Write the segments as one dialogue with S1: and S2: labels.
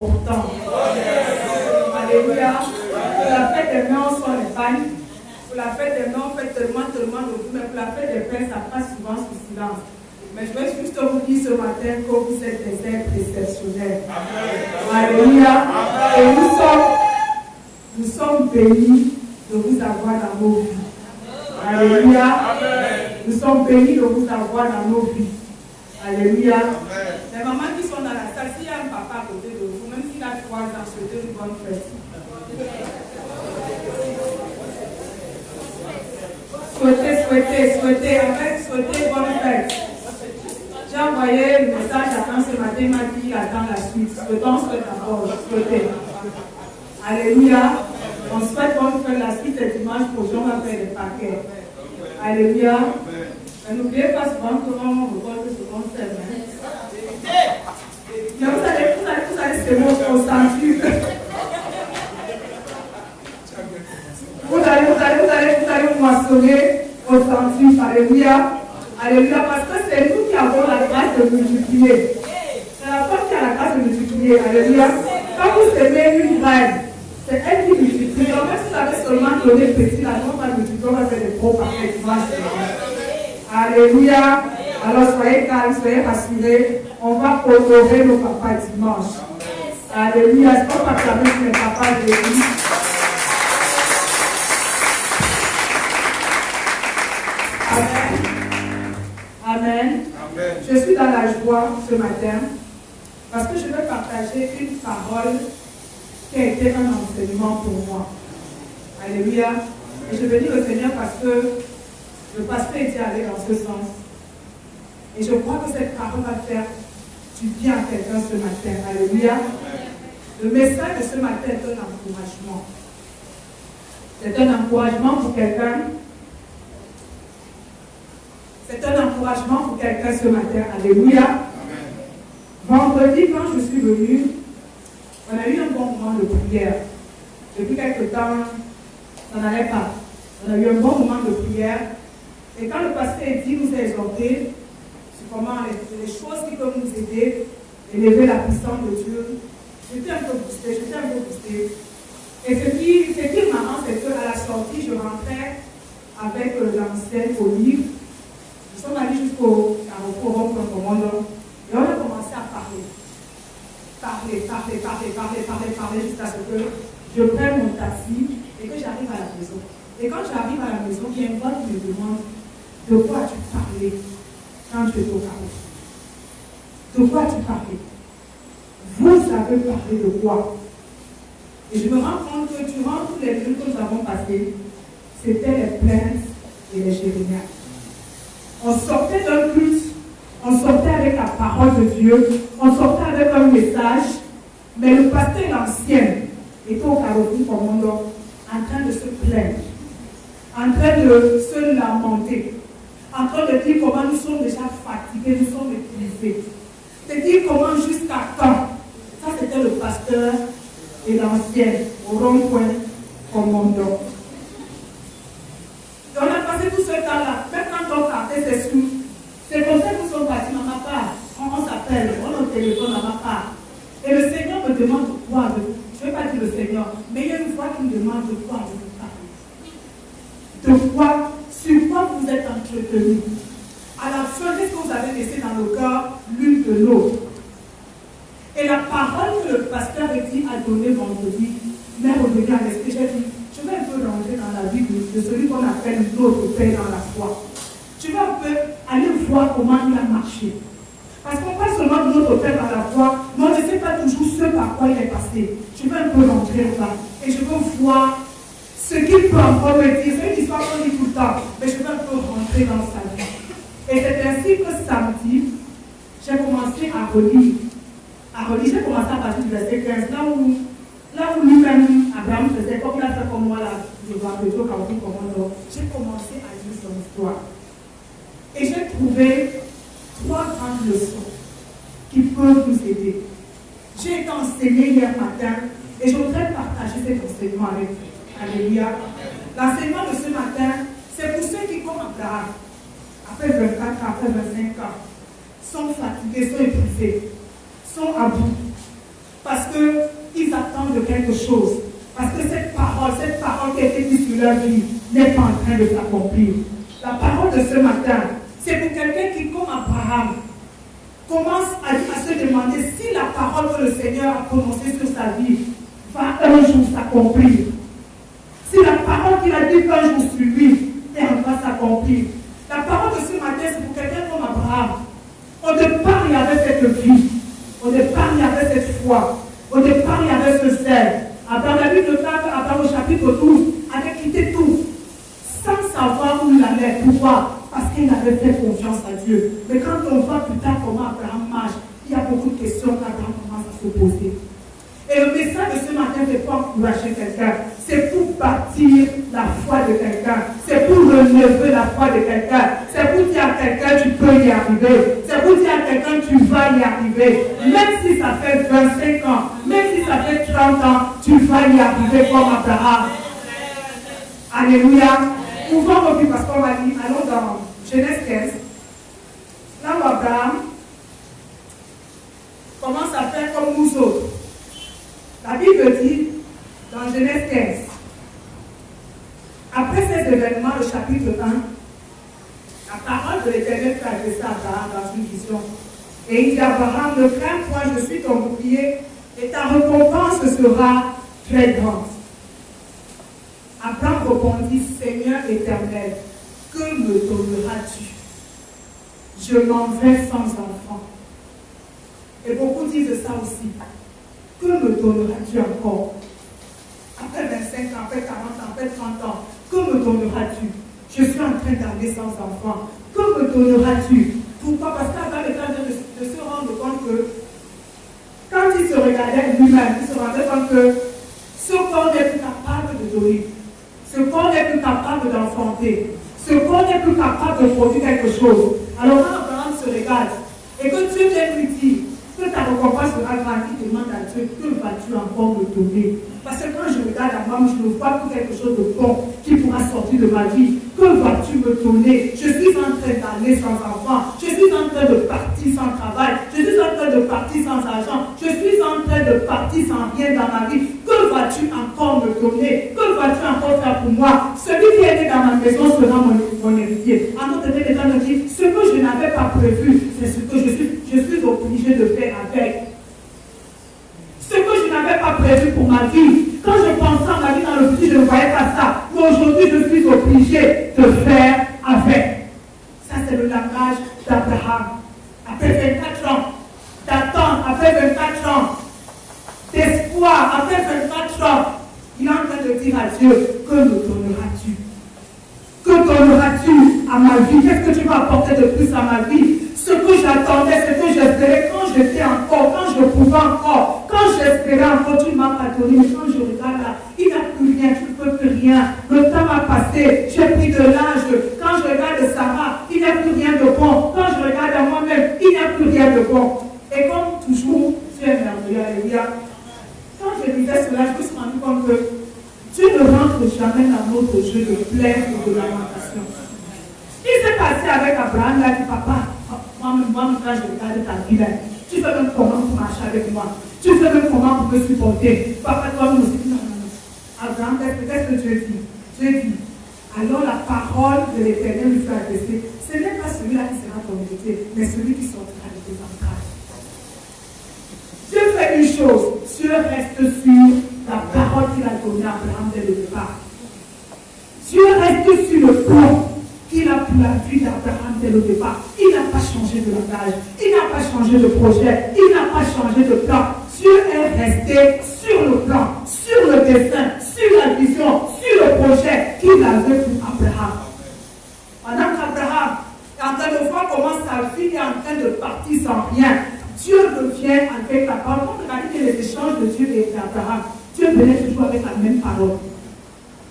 S1: Pourtant. Alléluia. Pour la fête des mères, on sort les bagnes. Pour la fête des mères, on fait tellement de bruit. Mais pour la fête des pères, ça passe souvent sous silence. Mais je vais juste vous dire ce matin que vous êtes des êtres exceptionnels. Alléluia. Et nous sommes bénis de vous avoir dans nos vies. Alléluia. Nous sommes bénis de vous avoir dans nos vies. Alléluia. Les mamans qui sont dans la salle, s'il y a un papa à côté de vous, même s'il a 3 ans, souhaitez une bonne fête. Souhaitez bonne fête. J'ai envoyé le message à Jean ce matin, il m'a dit qu'il attend la suite. Souhaitons d'abord, souhaitez. Alléluia. On souhaite bonne fête, la suite est dimanche prochain, on va faire des paquets. Alléluia. Mais n'oubliez pas souvent comment on regarde ce qu'on fait. Mais vous allez se montrer au centre. Vous allez vous maçonner au centre. Alléluia. Alléluia. Parce que c'est nous qui avons la grâce de multiplier. C'est la femme qui a la grâce de multiplier. Alléluia. Quand vous semez une graine, c'est elle qui multiplie. Donc même si vous avez seulement donné petit, la non va multiplier, on va faire des gros paquets. Alléluia. Alors soyez calmes, soyez rassurés. On va honorer nos papas dimanche. Alléluia. Est-ce qu'on va acclamer les papas de l'église? Amen. Amen. Amen. Je suis dans la joie ce matin parce que je vais partager une parole qui a été un enseignement pour moi. Alléluia. Et je bénis le Seigneur parce que le pasteur était allé dans ce sens. Et je crois que cette parole va faire du bien à quelqu'un ce matin. Alléluia. Le message de ce matin est un encouragement. C'est un encouragement pour quelqu'un. C'est un encouragement pour quelqu'un ce matin. Alléluia. Vendredi, quand je suis venue, on a eu un bon moment de prière. Depuis quelques temps, ça n'allait pas. On a eu un bon moment de prière. Et quand le pasteur dit, nous a exhorté sur comment les choses qui peuvent nous aider, élever la puissance de Dieu, j'étais un peu boostée. Et ce qui est marrant, c'est qu'à la sortie, je rentrais avec l'ancienne Olive. Nous sommes allés jusqu'au rond-point commandant. Et on a commencé à parler. Parler, jusqu'à ce que je prenne mon taxi et que j'arrive à la maison. Et quand j'arrive à la maison, il y a une voix qui me demande: de quoi as-tu parlé quand tu es au carreau? De quoi as-tu parlé? Vous avez parlé de quoi? Et je me rends compte que durant tous les jours que nous avons passés, c'était les plaintes et les jérémiades. On sortait d'un culte, on sortait avec la parole de Dieu, on sortait avec un message, mais le pasteur l'ancien était au carrefour commandant, en train de se plaindre, en train de se lamenter, en train de dire comment nous sommes déjà fatigués, nous sommes épuisés, de dire comment jusqu'à quand. Ça, c'était le pasteur et l'ancien au rond-point commandant. Et on a passé tout ce temps-là. Même quand on partait, c'est comme ça que nous sommes partis dans ma part. On s'appelle, on est au téléphone dans ma part. Et le Seigneur me demande de quoi. Je ne vais pas dire le Seigneur, mais il y a une fois qu'il me demande de quoi je veux parler. De quoi, sur quoi vous êtes entretenus. À la fin, qu'est-ce que vous avez laissé dans le cœur l'une de l'autre? Et la parole que le pasteur Eti a donnée vendredi m'est revenue à l'esprit. J'ai dit, je vais un peu rentrer dans la vie de celui qu'on appelle notre Père dans la foi. Tu vas un peu aller voir comment il a marché. Parce qu'on parle seulement de notre Père dans la foi, mais on ne sait pas toujours ce par quoi il est passé. Je vais un peu rentrer là et je veux voir ce qu'il peut encore me dire. C'est une histoire qu'on dit tout le temps, mais je veux un peu rentrer dans sa vie. Et c'est ainsi que samedi, j'ai commencé à relire. J'ai commencé à partir du verset 15, là où lui-même, Abraham faisait comme il a fait comme moi là, je vois plutôt quand vous commandez. J'ai commencé à lire son histoire. Et j'ai trouvé 3 grandes leçons qui peuvent nous aider. J'ai été enseignée hier matin et je voudrais partager cet enseignement avec vous. Alléluia. L'enseignement de ce matin, c'est pour ceux qui, comme Abraham, après 24 ans, après 25 ans, sont fatigués, sont épuisés, sont à bout. Parce qu'ils attendent de quelque chose. Parce que cette parole qui a été dite sur leur vie, n'est pas en train de s'accomplir. La parole de ce matin, c'est pour quelqu'un qui, comme Abraham, commence à se demander si la parole que le Seigneur a prononcée sur sa vie va un jour s'accomplir. Si la parole qu'il a dit qu'un jour sur lui, elle va s'accomplir. La parole de ce matin, c'est pour quelqu'un comme Abraham. Au départ, il y avait cette vie. Au départ, il y avait cette foi. Au départ, il y avait ce zèle. Dans la Bible de Abraham au chapitre 12, avait quitté tout, sans savoir où il allait. Pourquoi? Parce qu'il avait fait confiance à Dieu. Mais quand on voit plus tard comment Abraham marche, il y a beaucoup de questions qu'Abraham commence à se poser. Et le message de ce matin, c'est pour encourager quelqu'un. C'est pour bâtir la foi de quelqu'un. C'est pour relever la foi de quelqu'un. C'est pour dire à quelqu'un, tu peux y arriver. C'est pour dire à quelqu'un, tu vas y arriver. Même si ça fait 25 ans, même si ça fait 30 ans, tu vas y arriver comme Abraham. Alléluia. Pouvons revenir parce qu'on va lire. Allons dans Genèse 15. Là où Abraham commence à faire comme nous autres. La Bible dit, dans Genèse 15, après ces événements, le chapitre 1, la parole de l'Éternel fut adressée à Abraham dans une vision. Et il dit à Abraham, ne crains point, je suis ton bouclier, et ta récompense sera très grande. Abraham répondit, Seigneur éternel, que me donneras-tu? Je m'en vais sans enfant. Et beaucoup disent ça aussi. Que me donneras-tu encore? Après 25 ans, après 40 ans, après 30 ans, que me donneras-tu? Je suis en train d'aller sans enfant. Que me donneras-tu? Pourquoi? Parce qu'Abraham est en train de se rendre compte que quand il se regardait lui-même, il se rendait compte que ce corps n'est plus capable de donner. Ce corps n'est plus capable d'enfanter. Ce corps n'est plus capable de produire quelque chose. Alors quand Abraham se regarde et que Dieu vient lui dire que ta récompense sera grande, il demande à Dieu, que vas-tu encore me donner? Parce que quand je regarde à moi, je ne vois plus quelque chose de bon qui pourra sortir de ma vie. Que vas-tu me donner? Je suis en train d'aller sans enfant. Je suis en train de partir sans travail. Je suis en train de partir sans argent. Je suis en train de partir sans rien dans ma vie. Que vas-tu encore me donner? Que vas-tu encore faire pour moi? Celui qui est né dans ma maison sera mon héritier. En d'autres termes, les gens me disent, ce que je n'avais pas prévu, c'est ce que je suis obligé de faire avec. Ce que je n'avais pas prévu pour ma vie. Quand je pensais à ma vie dans le futur, je ne voyais pas ça. Mais aujourd'hui, je suis obligé de faire avec. Ça, c'est le langage d'Abraham. Après 24 ans d'attente, après 24 ans d'espoir, après 24 ans, il est en train de dire à Dieu, que me donneras-tu? Que donneras-tu à ma vie? Qu'est-ce que tu vas apporter de plus à ma vie? Ce que j'attendais, ce que j'espérais, quand j'étais encore, quand je pouvais encore, quand j'espérais encore, tu ne m'as pas donné. Mais quand je regarde là, il n'y a plus rien, tu ne peux plus rien. Le temps a passé, j'ai pris de l'âge. Quand je regarde Sarah, il n'y a plus rien de bon. Quand je regarde à moi-même, il n'y a plus rien de bon. Et comme toujours, Dieu est merveilleux, alléluia. Quand je disais cela, je me suis rendu compte que Dieu ne rentre jamais dans notre jeu de plainte ou de lamentation. Ce qui s'est passé avec Abraham, il a dit, papa, moi, quand je regarde ta vie, tu fais même comment pour marcher avec moi. Tu fais même comment pour me supporter. Papa, toi, nous aussi, non. Abraham, qu'est-ce que Dieu dit? Dieu dit, alors la parole de l'Éternel lui fait adresser. Ce n'est pas celui-là qui sera ton héritier, mais celui qui sortira de tes entrailles. Dieu fait une chose, Dieu reste sur la parole qu'il a donnée à Abraham dès le départ. Dieu reste sur le plan qu'il a pour la vie d'Abraham dès le départ. Il n'a pas changé de langage, il n'a pas changé de projet, il n'a pas changé de plan. Dieu est resté sur le plan, sur le destin, sur la vision, sur le projet qu'il avait pour Abraham. Pendant qu'Abraham est en train de voir comment sa vie est en train de partir sans rien, Dieu revient avec la parole. Quand on regarde les échanges de Dieu et d'Abraham, Dieu venait toujours avec la même parole.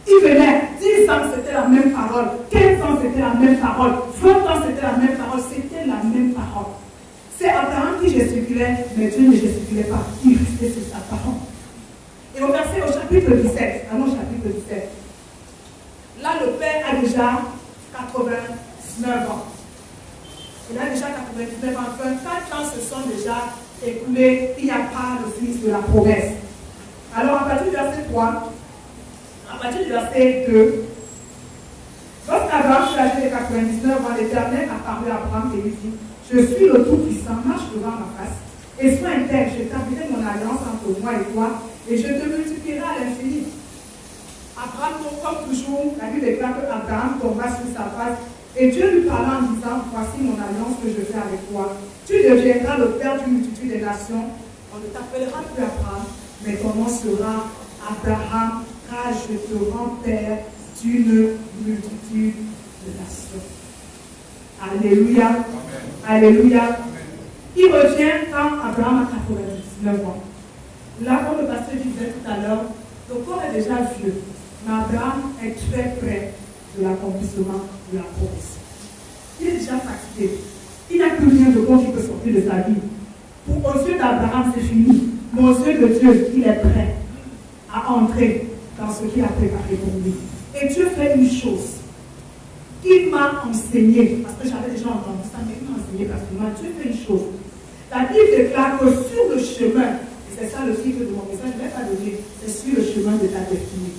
S1: Il venait, 10 ans c'était la même parole, 15 ans c'était la même parole, 20 ans c'était la même parole, c'était la même parole. C'est Abraham qui gesticulait, mais Dieu ne gesticulait pas, il restait sur sa parole. Et au verset au chapitre 17, allons au chapitre 17. Là le père a déjà 89 ans. Il a déjà 99 ans, 24 ans se sont déjà écoulés, il n'y a pas de fils. fils de la promesse. Alors, à partir du verset 3, à partir du verset 2, lorsqu'Abraham fut âgé de 99 ans, l'Éternel a parlé à Abraham et lui dit, je suis le Tout-Puissant, marche devant ma face, et sois intègre, j'établirai mon alliance entre moi et toi, et je te multiplierai à l'infini. Abraham, comme toujours, la Bible déclare que Abraham tomba sur sa face, et Dieu lui parla en disant, voici mon alliance que je fais avec toi. Tu deviendras le père d'une multitude des nations. On ne t'appellera plus Abraham, mais ton nom sera Abraham, car je te rends père d'une multitude de nations. Alléluia. Amen. Alléluia. Amen. Il revient quand Abraham a 99 ans. Là, comme le pasteur disait tout à l'heure, le corps est déjà vieux, mais Abraham est très près de l'accomplissement de la promesse. Il est déjà fatigué. Il n'a plus rien de bon qui peut sortir de sa vie. Aux yeux d'Abraham, c'est fini. Mais aux yeux de Dieu, il est prêt à entrer dans ce qu'il a préparé pour lui. Et Dieu fait une chose. Il m'a enseigné, parce que j'avais déjà entendu ça, mais il m'a enseigné personnellement. Dieu fait une chose. La Bible déclare que sur le chemin, et c'est ça le titre de mon message, je ne vais pas le dire, c'est sur le chemin de ta destinée.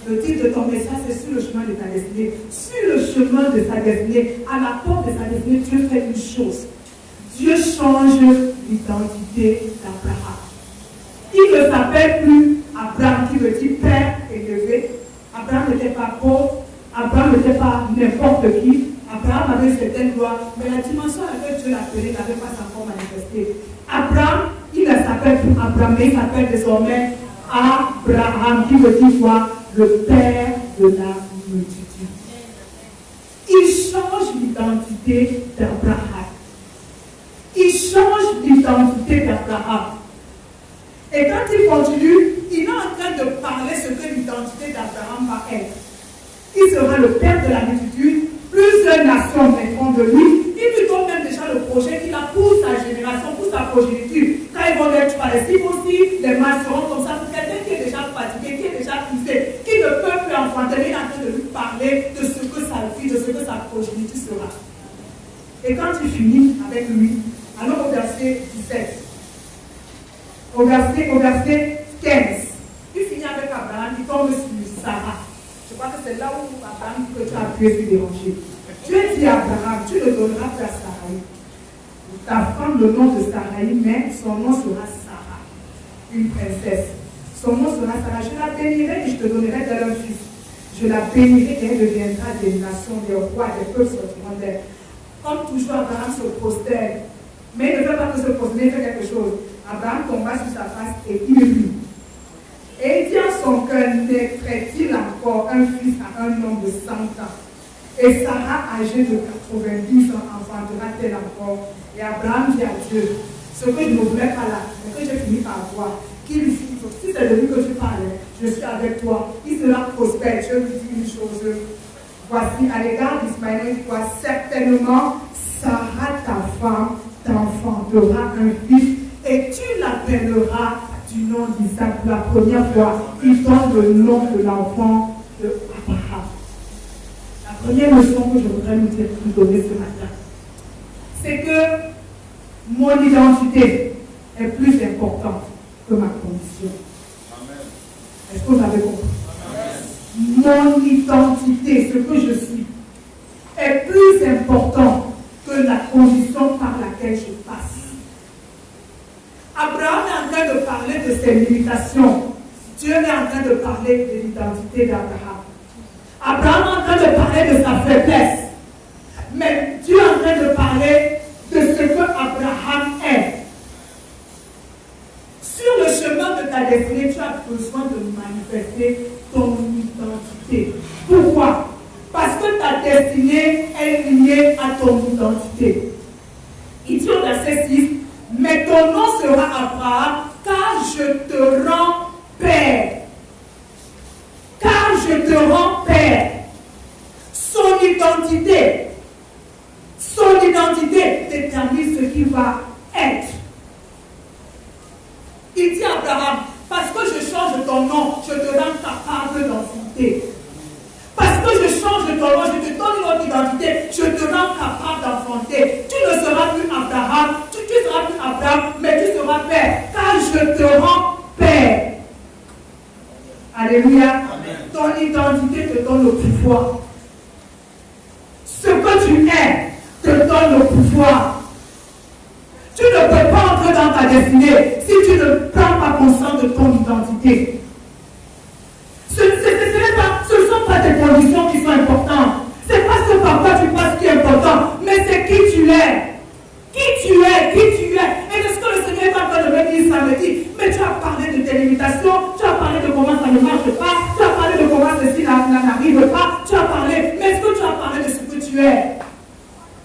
S1: Le titre de ton message, c'est sur le chemin de ta destinée. Sur le chemin de sa destinée, à la porte de sa destinée, Dieu fait une chose. Dieu change l'identité d'Abraham. Il ne s'appelle plus Abraham, qui veut dire père élevé. Abraham n'était pas pauvre. Abraham n'était pas n'importe qui. Abraham avait une certaine gloire, mais la dimension à laquelle Dieu l'appelait n'avait pas encore manifesté. Abraham, il ne s'appelle plus Abraham, mais il s'appelle désormais Abraham, qui veut dire quoi? Le père de la multitude. Il change l'identité d'Abraham. Il change l'identité d'Abraham. Et quand il continue, il est en train de parler ce que l'identité d'Abraham va être. Il sera le père de la multitude, plusieurs nations naîtront de lui. Il lui donne même déjà le projet qu'il a pour sa génération, pour sa progéniture. Quand ils vont être palestiniens aussi, les mâles seront comme ça. Pour quelqu'un qui est déjà fatigué, qui est déjà poussé, qui ne peut plus enfanter, il est en train de lui parler de ce que sa vie, de ce que sa progéniture sera. Et quand il finit avec lui, allons au verset 17. Au verset 15, il finit avec Abraham, il tombe sur Sarah. Je crois que c'est là où Abraham dit que tu as appuyé sur les rochers. Dieu dit à Abraham, tu ne donneras plus à Sarai. Ta femme, le nom de Sarai, mais son nom sera Sarah, une princesse. Son nom sera Sarah. Je la bénirai et je te donnerai d'elle un fils. Je la bénirai et elle deviendra des nations, des rois, des peuples sortiront d'elle. Comme toujours, Abraham se prosterne. Mais il ne fait pas que se prosterner, il fait quelque chose. Abraham tomba sur sa face et il lut. Et il dit en son cœur, naîtrait-il encore un fils à un homme de 100 ans? Et Sarah, âgée de 90 ans, enfantera-t-elle encore? Et Abraham dit à Dieu, ce que je ne voulais pas là, mais que j'ai fini par voir, qu'il vit, si c'est de lui que tu parles, je suis avec toi, il sera prospère. Dieu lui dit une chose, voici, à l'égard d'Ismaël, il dit quoi? Certainement, Sarah, ta femme, t'enfantera un fils, et tu l'appelleras du nom d'Isaac. Pour la première fois, il donne le nom de l'enfant de Abraham. La première leçon que je voudrais nous donner ce matin, c'est que mon identité est plus importante que ma condition. Amen. Est-ce que vous avez compris? Amen. Mon identité, ce que je suis, est plus important que la condition par laquelle je passe. Abraham est en train de parler de ses limitations. Dieu est en train de parler de l'identité d'Abraham. Abraham est en train de parler de sa faiblesse. Mais Dieu est en train de parler de ce que Abraham est. Sur le chemin de ta destinée, tu as besoin de manifester ton identité. Pourquoi? Parce que ta destinée est liée à ton identité. Il dit au verset 6, mais ton nom sera Abraham, car je te rends père. Car je te rends père. Son identité détermine ce qu'il va être. Il dit à Abraham, parce que je change ton nom, je te rends capable d'enfanter. Parce que je change ton nom, je te donne une autre identité, je te rends capable d'enfanter. Tu ne seras plus Abraham, tu seras plus Abraham, mais tu seras père, car je te rends Alléluia. Amen. Ton identité te donne le pouvoir. Ce que tu es te donne le pouvoir. Tu ne peux pas entrer dans ta destinée si tu ne prends pas conscience de ton identité. Ce ne sont pas tes conditions qui sont importantes. Ce n'est pas ce par quoi tu passes qui est important, mais c'est qui tu es. Qui tu es, qui tu es. Et de ce que le Seigneur est en train de me dire samedi, mais tu as parlé de tes limitations, tu as parlé de comment ça ne marche pas, tu as parlé de comment ceci n'arrive pas, tu as parlé, mais est-ce que tu as parlé de ce que tu es?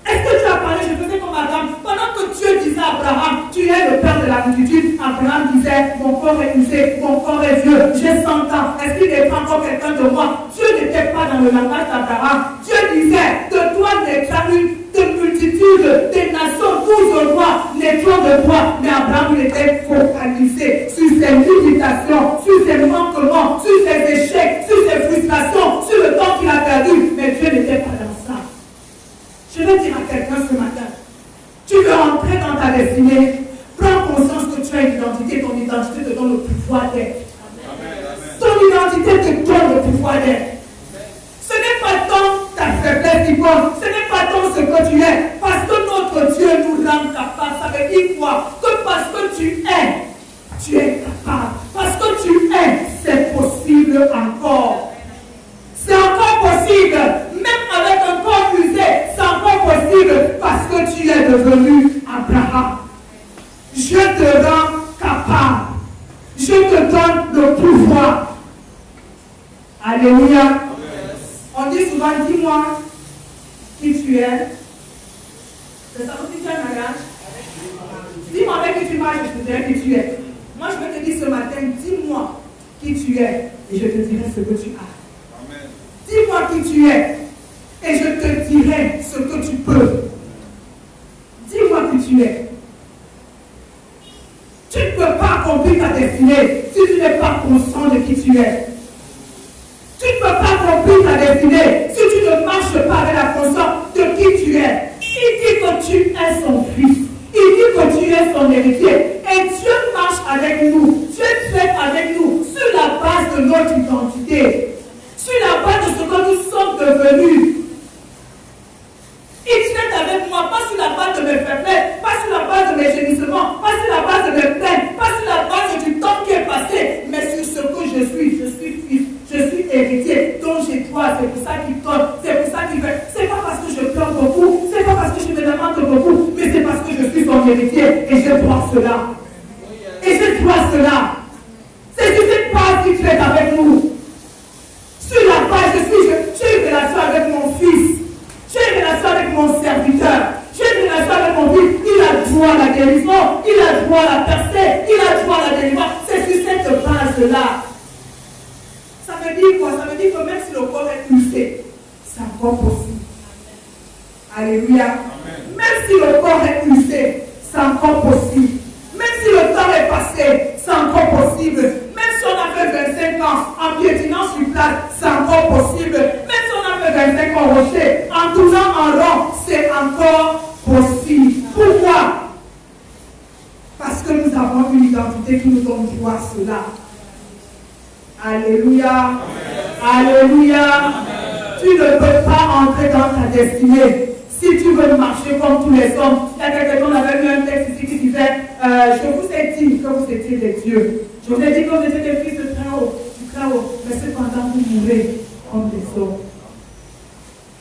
S1: Est-ce que tu as parlé, je faisais comme Abraham, pendant que Dieu disait à Abraham, tu es le père de la multitude, Abraham disait, mon corps est usé, mon corps est vieux, j'ai 100 ans, est-ce qu'il n'est pas encore quelqu'un de moi? Dieu n'était pas dans le langage d'Abraham. Dieu disait, de toi naîtra une multitude des nations, 12 rois naîtront de toi. Mais Abraham était focalisé sur ses limitations, sur ses manquements, sur ses échecs, sur ses frustrations, sur le temps qu'il a perdu. Mais Dieu n'était pas dans ça. Je vais dire à quelqu'un ce matin, tu veux entrer dans ta destinée, prends conscience que tu as une identité, ton identité te donne le pouvoir d'être. Ton identité te donne le pouvoir d'être. Ce n'est pas tant ta faiblesse qui compte, ce n'est pas tant ce que tu es, parce que notre Dieu nous rend capable. Ça veut dire quoi? Que parce que tu es capable. Parce que tu es, c'est possible encore. C'est encore possible. Même avec un corps usé, c'est encore possible parce que tu es devenu Abraham. Je te rends capable. Je te donne le pouvoir. Alléluia. On dit souvent, dis-moi qui tu es. C'est ça aussi, tu as un mariage. Dis-moi avec qui tu marches, je te dirai qui tu es. Moi, je vais te dire ce matin, dis-moi qui tu es et je te dirai ce que tu as. Amen. Dis-moi qui tu es et je te dirai ce que tu peux. Dis-moi qui tu es. Tu ne peux pas accomplir ta destinée si tu n'es pas conscient de qui tu es. Tu ne peux pas accomplir ta destinée si tu ne marches pas avec la conscience de qui tu es. Il dit que tu es son fils. Il dit que tu es son héritier. Et Dieu marche avec nous. Dieu traite avec nous sur la base de notre identité. Sur la base de ce que nous sommes devenus. Il traite avec moi, pas sur la base de mes faiblesses, pas sur la base de mes gémissements, pas sur la base de mes peines, pas sur la base du temps qui est passé, mais sur ce que je suis. Je suis fils, je suis héritier, donc j'ai droit, c'est pour ça qu'il donne, c'est pour ça qu'il fait. C'est pas parce que je pleure beaucoup, c'est pas parce que je me lamente beaucoup, mais c'est parce que je suis son héritier et je dois cela. Et je dois cela. C'est sur cette base qu'il traite avec nous. Sur la base, j'ai une relation avec mon fils. J'ai une relation avec mon serviteur. J'ai une relation avec mon fils. Il a droit à la guérison. Il a droit à la percée. Il a droit à la délivrance. C'est sur cette base-là. Ça veut dire quoi? Ça veut dire que même si le corps est usé, c'est encore possible. Alléluia. Amen. Même si le corps est usé, c'est encore possible. Même si le temps est passé, c'est encore possible. Même si on a fait 25 ans en piétinant sur place, c'est encore possible. Même si on a fait 25 ans au rocher, en tournant en rond, c'est encore possible. Pourquoi? Parce que nous avons une identité qui nous donne droit à cela. Alléluia. Amen. Alléluia. Amen. Tu ne peux pas entrer dans ta destinée. Si tu veux marcher comme tous les hommes, il y a quelqu'un, on avait vu un texte ici qui disait je vous ai dit que vous étiez des dieux. Je vous ai dit que vous étiez des fils de très haut, du très haut. Mais cependant, vous mourrez comme des hommes.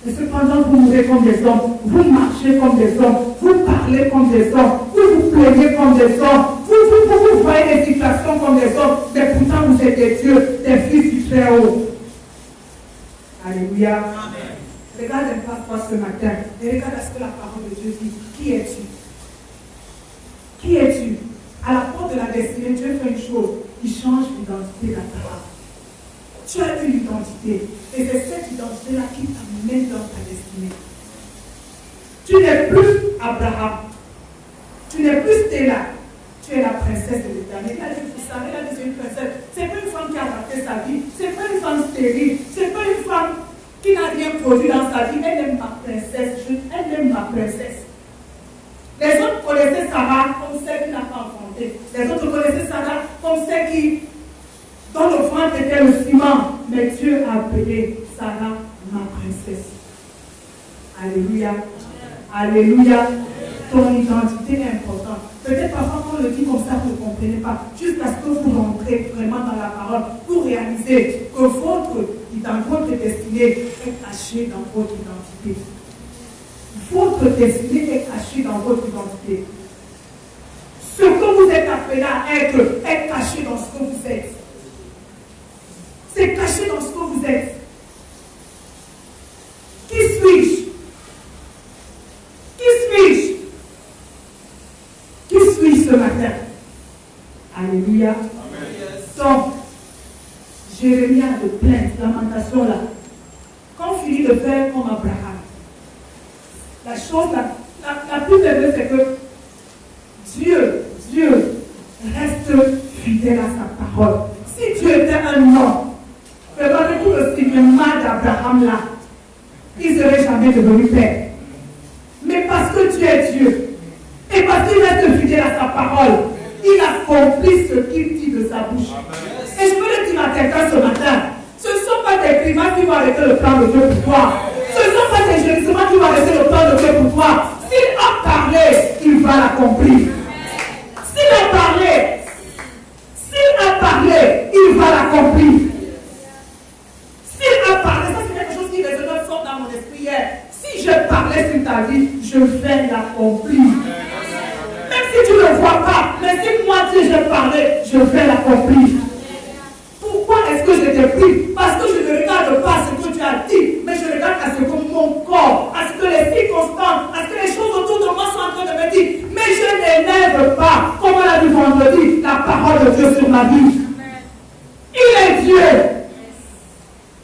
S1: Mais cependant, vous mourrez comme des hommes. Vous marchez comme des hommes. Vous parlez comme des hommes. Vous vous plaignez comme des hommes. Vous voyez des situations comme des hommes. Mais pourtant, vous êtes des dieux, des fils du très haut. Alléluia. Amen. Regarde un pas toi ce matin et regarde à ce que la parole de Dieu dit. Qui es-tu? Qui es-tu? À la porte de la destinée, Dieu fait une chose. Il change l'identité d'Abraham. Tu as une identité. Et c'est cette identité-là qui t'amène dans ta destinée. Tu n'es plus Abraham. Tu n'es plus Stella. Tu es la princesse de l'Éternel. Il a dit, vous savez, là, c'est une princesse. C'est pas une femme qui a raté sa vie. C'est pas une femme stérile. C'est pas une femme qui n'a rien produit dans sa vie. Elle aime ma princesse. Elle aime ma princesse. Les autres connaissaient Sarah comme celle qui n'a pas enfanté. Les autres connaissaient Sarah comme celle qui donne Son offrande était le ciment, mais Dieu a appelé Sarah ma princesse. Alléluia. Alléluia. Ton identité est importante. Peut-être parfois quand on le dit comme ça, vous ne comprenez pas. Jusqu'à ce que vous rentrez vraiment dans la parole pour réaliser que votre destinée est cachée dans votre identité. Votre destinée est cachée dans votre identité. Ce que vous êtes appelé à être est caché dans ce que vous êtes. C'est caché dans ce que vous êtes. Qui suis-je? Qui suis-je? Qui suis-je ce matin? Alléluia. Donc, Jérémie a de plainte, lamentation là. Quand on finit de faire comme Abraham, la chose la plus belle, c'est que Dieu reste fidèle à sa parole. Si Dieu était un homme, regardez tout le signement d'Abraham là, il ne serait jamais devenu père. Mais parce que Dieu est Dieu, et parce qu'il reste fidèle à sa parole, il accomplit ce qu'il dit de sa bouche. Et je veux le dire à quelqu'un ce matin, ce ne sont pas des climates qui vont arrêter le plan de Dieu pour toi. Ce ne sont pas des gémissements qui vont arrêter le plan de Dieu pour toi. S'il a parlé, il va l'accomplir. S'il a parlé, il va l'accomplir. S'il a parlé, ça c'est quelque chose qui résonne fort dans mon esprit hier. Si je parlais sur ta vie, je vais l'accomplir. Même si tu ne le vois pas, mais si moi Dieu je parlais, je vais l'accomplir. Pourquoi est-ce que je t'ai pris? Parce que je ne regarde pas ce que tu as dit, mais je regarde à ce que mon corps, à ce que les circonstances, à ce que les choses autour de moi sont en train de me dire. Mais je n'élève pas, comme on l'a dit vendredi, la parole de Dieu sur ma vie. Il est Dieu.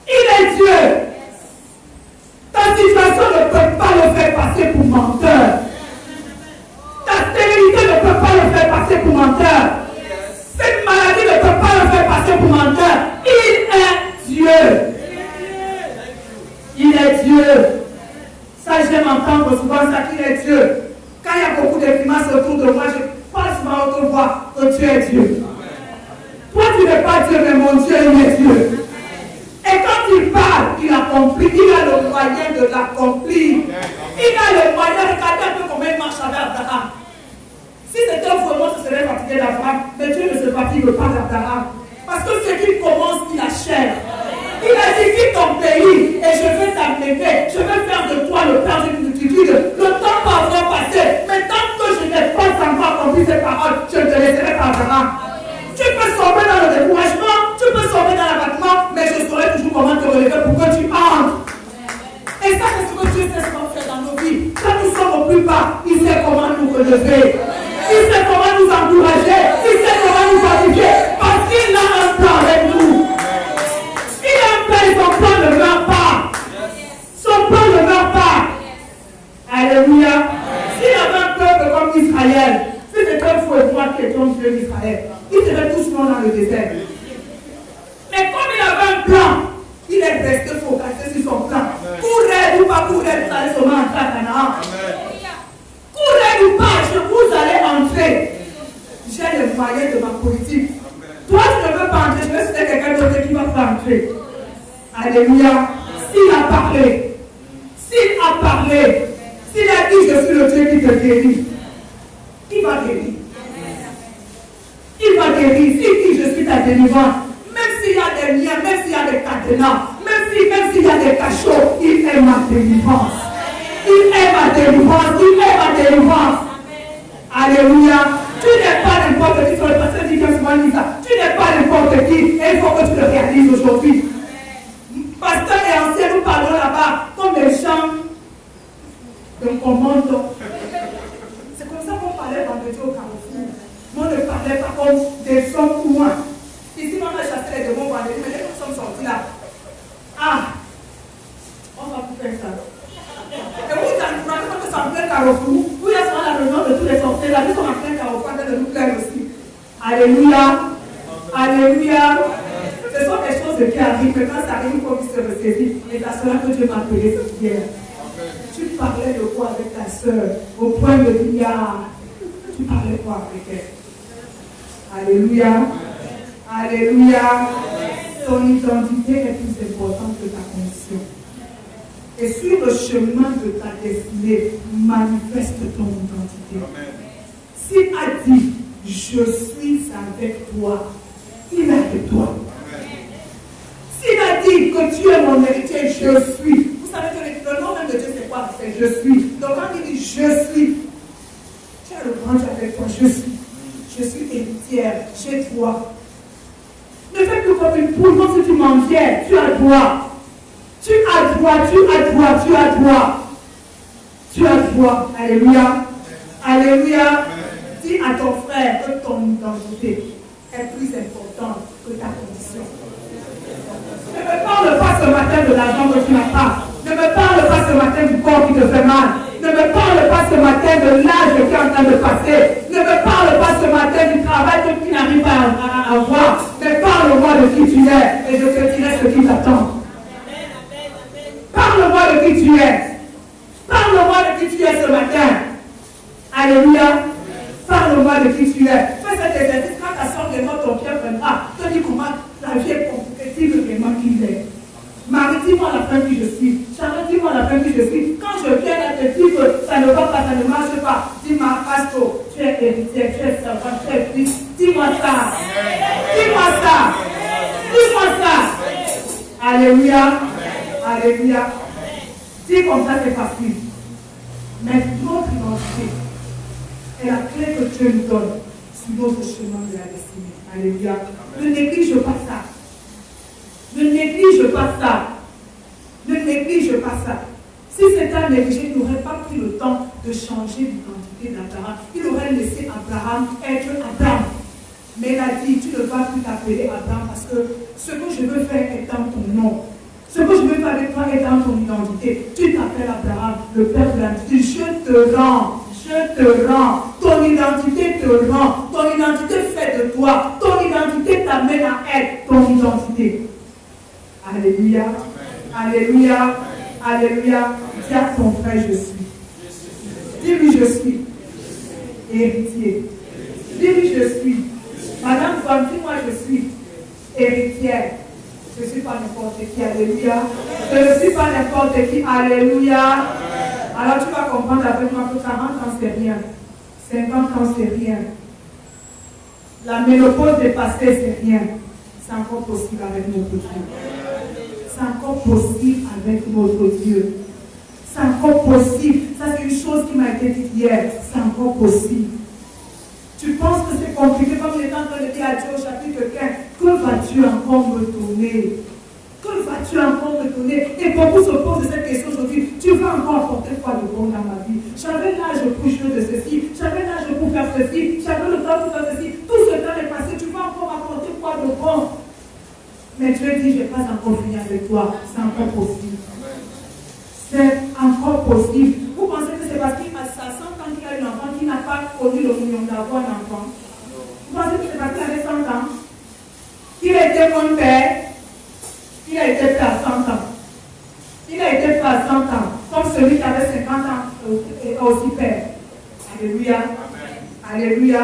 S1: Il est Dieu. Ta situation ne peut pas le faire passer pour menteur. Ta stérilité ne peut pas le faire passer pour menteur. Cette maladie ne peut pas le faire passer pour menteur. Il est Dieu. Il est Dieu. Ça, j'aime entendre souvent ça qu'il est Dieu. Quand il y a beaucoup de grimaces autour de moi, je parle souvent à autre voix que Dieu est Dieu. Toi, tu n'es pas Dieu, mais mon Dieu, il est Dieu. Et quand il parle, il accomplit. Il a le moyen de l'accomplir. Il a le moyen. Regardez un peu comment il marche avec Abraham. Si c'était un faux mot, ce serait fatigué d'Abraham. Mais Dieu ne se fatigue pas d'Abraham. Parce que ce qu'il commence, il achève. Il a dit, quitte ton pays et je vais t'amener. Je vais faire de toi le père d'une multitude. Le temps va encore passer. Mais tant que je n'ai pas encore accompli ces paroles, je ne te laisserai pas Abraham. Tu peux sauver dans le découragement, tu peux sauver dans l'abattement, mais je saurai toujours comment te relever pour que tu entres. Et ça, c'est ce que Dieu sait ce qu'on fait dans nos vies. Quand nous sommes au plus bas, il sait comment nous relever. Il sait comment nous encourager. Il sait comment nous fortifier. Parce qu'il a un plan avec nous. Il a un plan et son plan ne meurt pas. Son plan ne meurt pas. Alléluia. S'il y avait un peuple comme Israël, si c'était un fou et moi qui étions Dieu d'Israël, ils seraient tous morts dans le désert. Mais comme il avait un plan, il est resté focalisé sur son plan. Courez ou pas courez, vous allez seulement entrer à Canaan. Courez ou pas, vous allez entrer. J'ai les moyens de ma politique. Toi, tu ne veux pas entrer, je veux citer quelqu'un d'autre qui va pas entrer. Alléluia. S'il a parlé, s'il a dit je suis le Dieu qui te guérit, il va guérir. Il va guérir. S'il dit je suis ta délivrance, même s'il y a des liens, même s'il y a des cadenas, même s'il y a des cachots, il est ma délivrance. Il est ma délivrance. Il est ma délivrance. Alléluia. Tu n'es pas n'importe qui. Sur le pasteur dit que souvent dit ça. Tu n'es pas n'importe qui. Et il faut que tu le réalises aujourd'hui. Pasteur et ancien, nous parlons là-bas comme des chants de commando. C'est comme ça qu'on parlait vendredi au Carrefour. On ne parlait pas comme des sons courants. Ici, on a chassé les démons vendredi, mais dès que nous sommes sortis là, on va plus faire ça. Et vous avez quand nous sommes en plein Carrefour, vous êtes dans la réunion de tous les sorciers, là, nous sommes en plein Carrefour, de nous plaire aussi. Alléluia. Alléluia. Ce sont des choses qui arrivent, mais quand ça arrive, il faut qu'ils se ressaisissent. Et c'est cela que Dieu m'a appelé cette hier. Tu parlais de quoi avec ta soeur, au point de dire, tu parlais quoi avec elle? Alléluia. Alléluia. ton identité est plus importante que ta condition. Et sur le chemin de ta destinée, manifeste ton identité. S'il a dit, je suis avec toi, il est avec toi. S'il a dit que tu es mon héritier, je suis. Vous savez que le nom même de Dieu, c'est quoi? C'est je suis. Donc quand il dit je suis, tu as le grand Dieu avec toi, je suis. Je suis héritière chez toi. Ne fais plus comme une poule, comme si tu mendiais. Tu as droit. Tu as droit, tu as droit, tu as droit. Tu as droit. Alléluia. Alléluia. Dis à ton frère que ton identité est plus importante que ta condition. Ne me parle pas ce matin de l'argent que tu n'as pas. Ne me parle pas ce matin du corps qui te fait mal. Ne me parle pas ce matin de l'âge qui est en train de passer. Ne me parle pas ce matin du travail que tu n'arrives pas à avoir. Mais parle-moi de qui tu es et je te dirai ce qui t'attend. Parle-moi de qui tu es. Parle-moi de qui tu es ce matin. Alléluia. Parle-moi de qui tu es. Fais cet exercice quand ta soeur demande ton pied prendra. Te dis comment la vie est compliquée, dis-le vraiment qui il est. Marie, dis-moi la fin qui je suis. Charlotte, dis-moi la fin qui je suis. Quand je viens à te dire que ça ne va pas, ça ne marche pas, dis-moi, pasteur, tu es héritier, tu es servant, tu es fils. Dis-moi ça. Dis-moi ça. Dis-moi ça. Alléluia. Alléluia. Dis comme ça, c'est facile. Mais notre identité est la clé que Dieu nous donne sur notre chemin de la destinée. Alléluia. Ne néglige pas ça. Ne néglige pas ça. Ne néglige pas ça. Si c'était un négligé, il n'aurait pas pris le temps de changer l'identité d'Abraham. Il aurait laissé Abraham être Abraham. Mais il a dit, tu ne vas plus t'appeler Abraham parce que ce que je veux faire est dans ton nom. Ce que je veux faire avec toi est dans ton identité. Tu t'appelles Abraham, le père de la vie. Je te rends. Je te rends. Ton identité te rend. Ton identité fait de toi. Ton identité t'amène à être ton identité. Alléluia. Alléluia. Alléluia. Dis à ton frère, je suis. Dis-lui, je suis. Héritier. Dis-lui, je suis. Madame Femme, dis-moi, je suis héritière. Je ne suis pas n'importe qui. Alléluia. Je ne suis pas n'importe qui. Alléluia. Alors tu vas comprendre avec moi que 40 ans, c'est rien. 50 ans, c'est rien. La ménopause dépassée, c'est rien. C'est encore possible avec notre Dieu. C'est encore possible avec notre Dieu. C'est encore possible. Ça, c'est une chose qui m'a été dite hier. C'est encore possible. Tu penses que c'est compliqué comme il est en train de dire à Dieu au chapitre 15. Que vas-tu encore me donner? Que vas-tu encore me donner? Et beaucoup se posent cette question aujourd'hui. Tu vas encore apporter quoi de bon dans ma vie? J'avais l'âge pour jouer de ceci. J'avais l'âge pour faire ceci. J'avais le temps pour faire ceci. Tout ce temps est passé. Tu vas encore apporter quoi de bon? Mais Dieu dit, je n'ai pas encore fini avec toi. C'est encore possible. C'est encore possible. Vous pensez que c'est parce qu'il a 100 ans qu'il a un enfant qui n'a pas connu l'opinion d'avoir un enfant? Vous pensez que c'est parce qu'il avait 100 ans? Il a été mon père. Il a été fait à 100 ans. Il a été fait à 100 ans. Comme celui qui avait 50 ans est aussi père. Alléluia. Alléluia.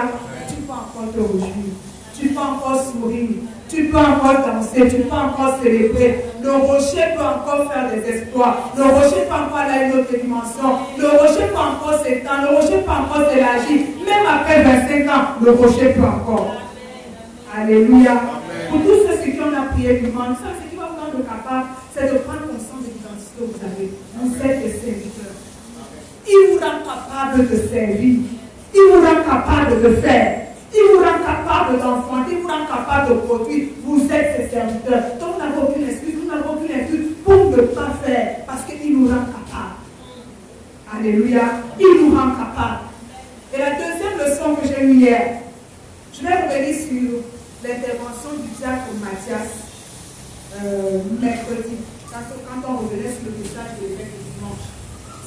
S1: Tu peux encore te réjouir. Tu peux encore sourire. Tu peux encore danser. Tu peux encore célébrer. Le rocher peut encore faire des exploits. Le rocher peut encore aller à une autre dimension. Le rocher peut encore s'étendre. Le rocher peut encore s'élargir. Même après 25 ans, le rocher peut encore. Alléluia. Pour tous ceux qui ont la prière du monde, ça, ce qui va vous rendre capable, c'est de prendre conscience de l'identité que vous avez. Vous êtes des serviteurs. Il vous rend capable de servir. Il vous rend capable de faire. Il vous rend capable d'enfanter. Il vous rend capable de produire. Vous êtes ses serviteurs. Donc, vous n'avez aucune excuse. Vous n'avez aucune excuse pour ne pas faire. Parce qu'il nous rend capable. Alléluia. Il nous rend capable. Et la deuxième leçon que j'ai eue hier, je vais revenir sur l'intervention du diacre Mathias mercredi, quand on revenait sur le message de l'évêque du dimanche.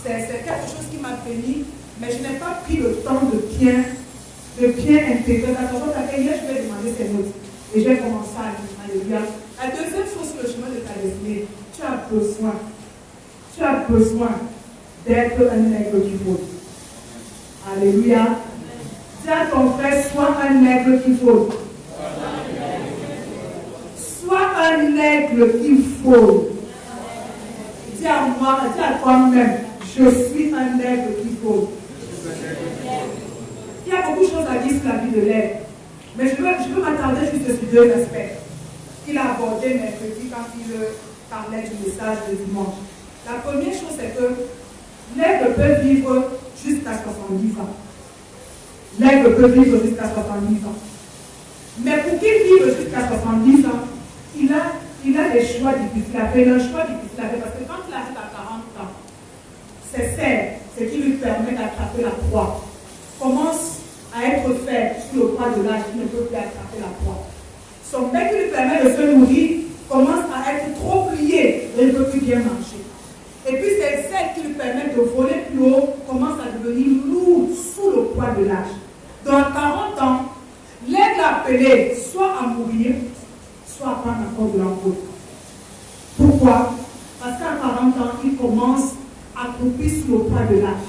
S1: C'est quelque chose qui m'a béni, mais je n'ai pas pris le temps de bien intégrer. Attention, hier je vais demander ces notes et je vais commencer à lire. Alléluia. La deuxième chose sur le chemin de ta destinée, tu as besoin d'être un nègre qui vaut. Alléluia. Dis à ton frère, sois un nègre qui vaut. Sois un aigle qui vole. Dis à moi, dis à toi-même, je suis un aigle qui vole. Il y a beaucoup de choses à dire sur la vie de l'aigle. Mais je veux m'attarder juste sur deux aspects qu'il a abordé mercredi quand il parlait du message de dimanche. La première chose, c'est que l'aigle peut vivre jusqu'à 70 ans. L'aigle peut vivre jusqu'à 70 ans. Mais pour qu'il vive jusqu'à 70 ans, il a des choix difficiles à faire. Un choix difficile à faire parce que quand il arrive à 40 ans, ses serres, ce qui lui permet d'attraper la proie, commence à être faible sur le poids de l'âge, il ne peut plus attraper la proie. Son bec qui lui permet de se nourrir commence à être trop plié et il ne peut plus bien marcher. Et puis ces selles qui lui permettent de voler plus haut commencent à devenir lourdes sous le poids de l'âge. Dans 40 ans, l'aigle appelé soit à mourir, soit à prendre encore de l'envol. Pourquoi? Parce qu'à 40 ans, il commence à couper sous le poids de l'âge.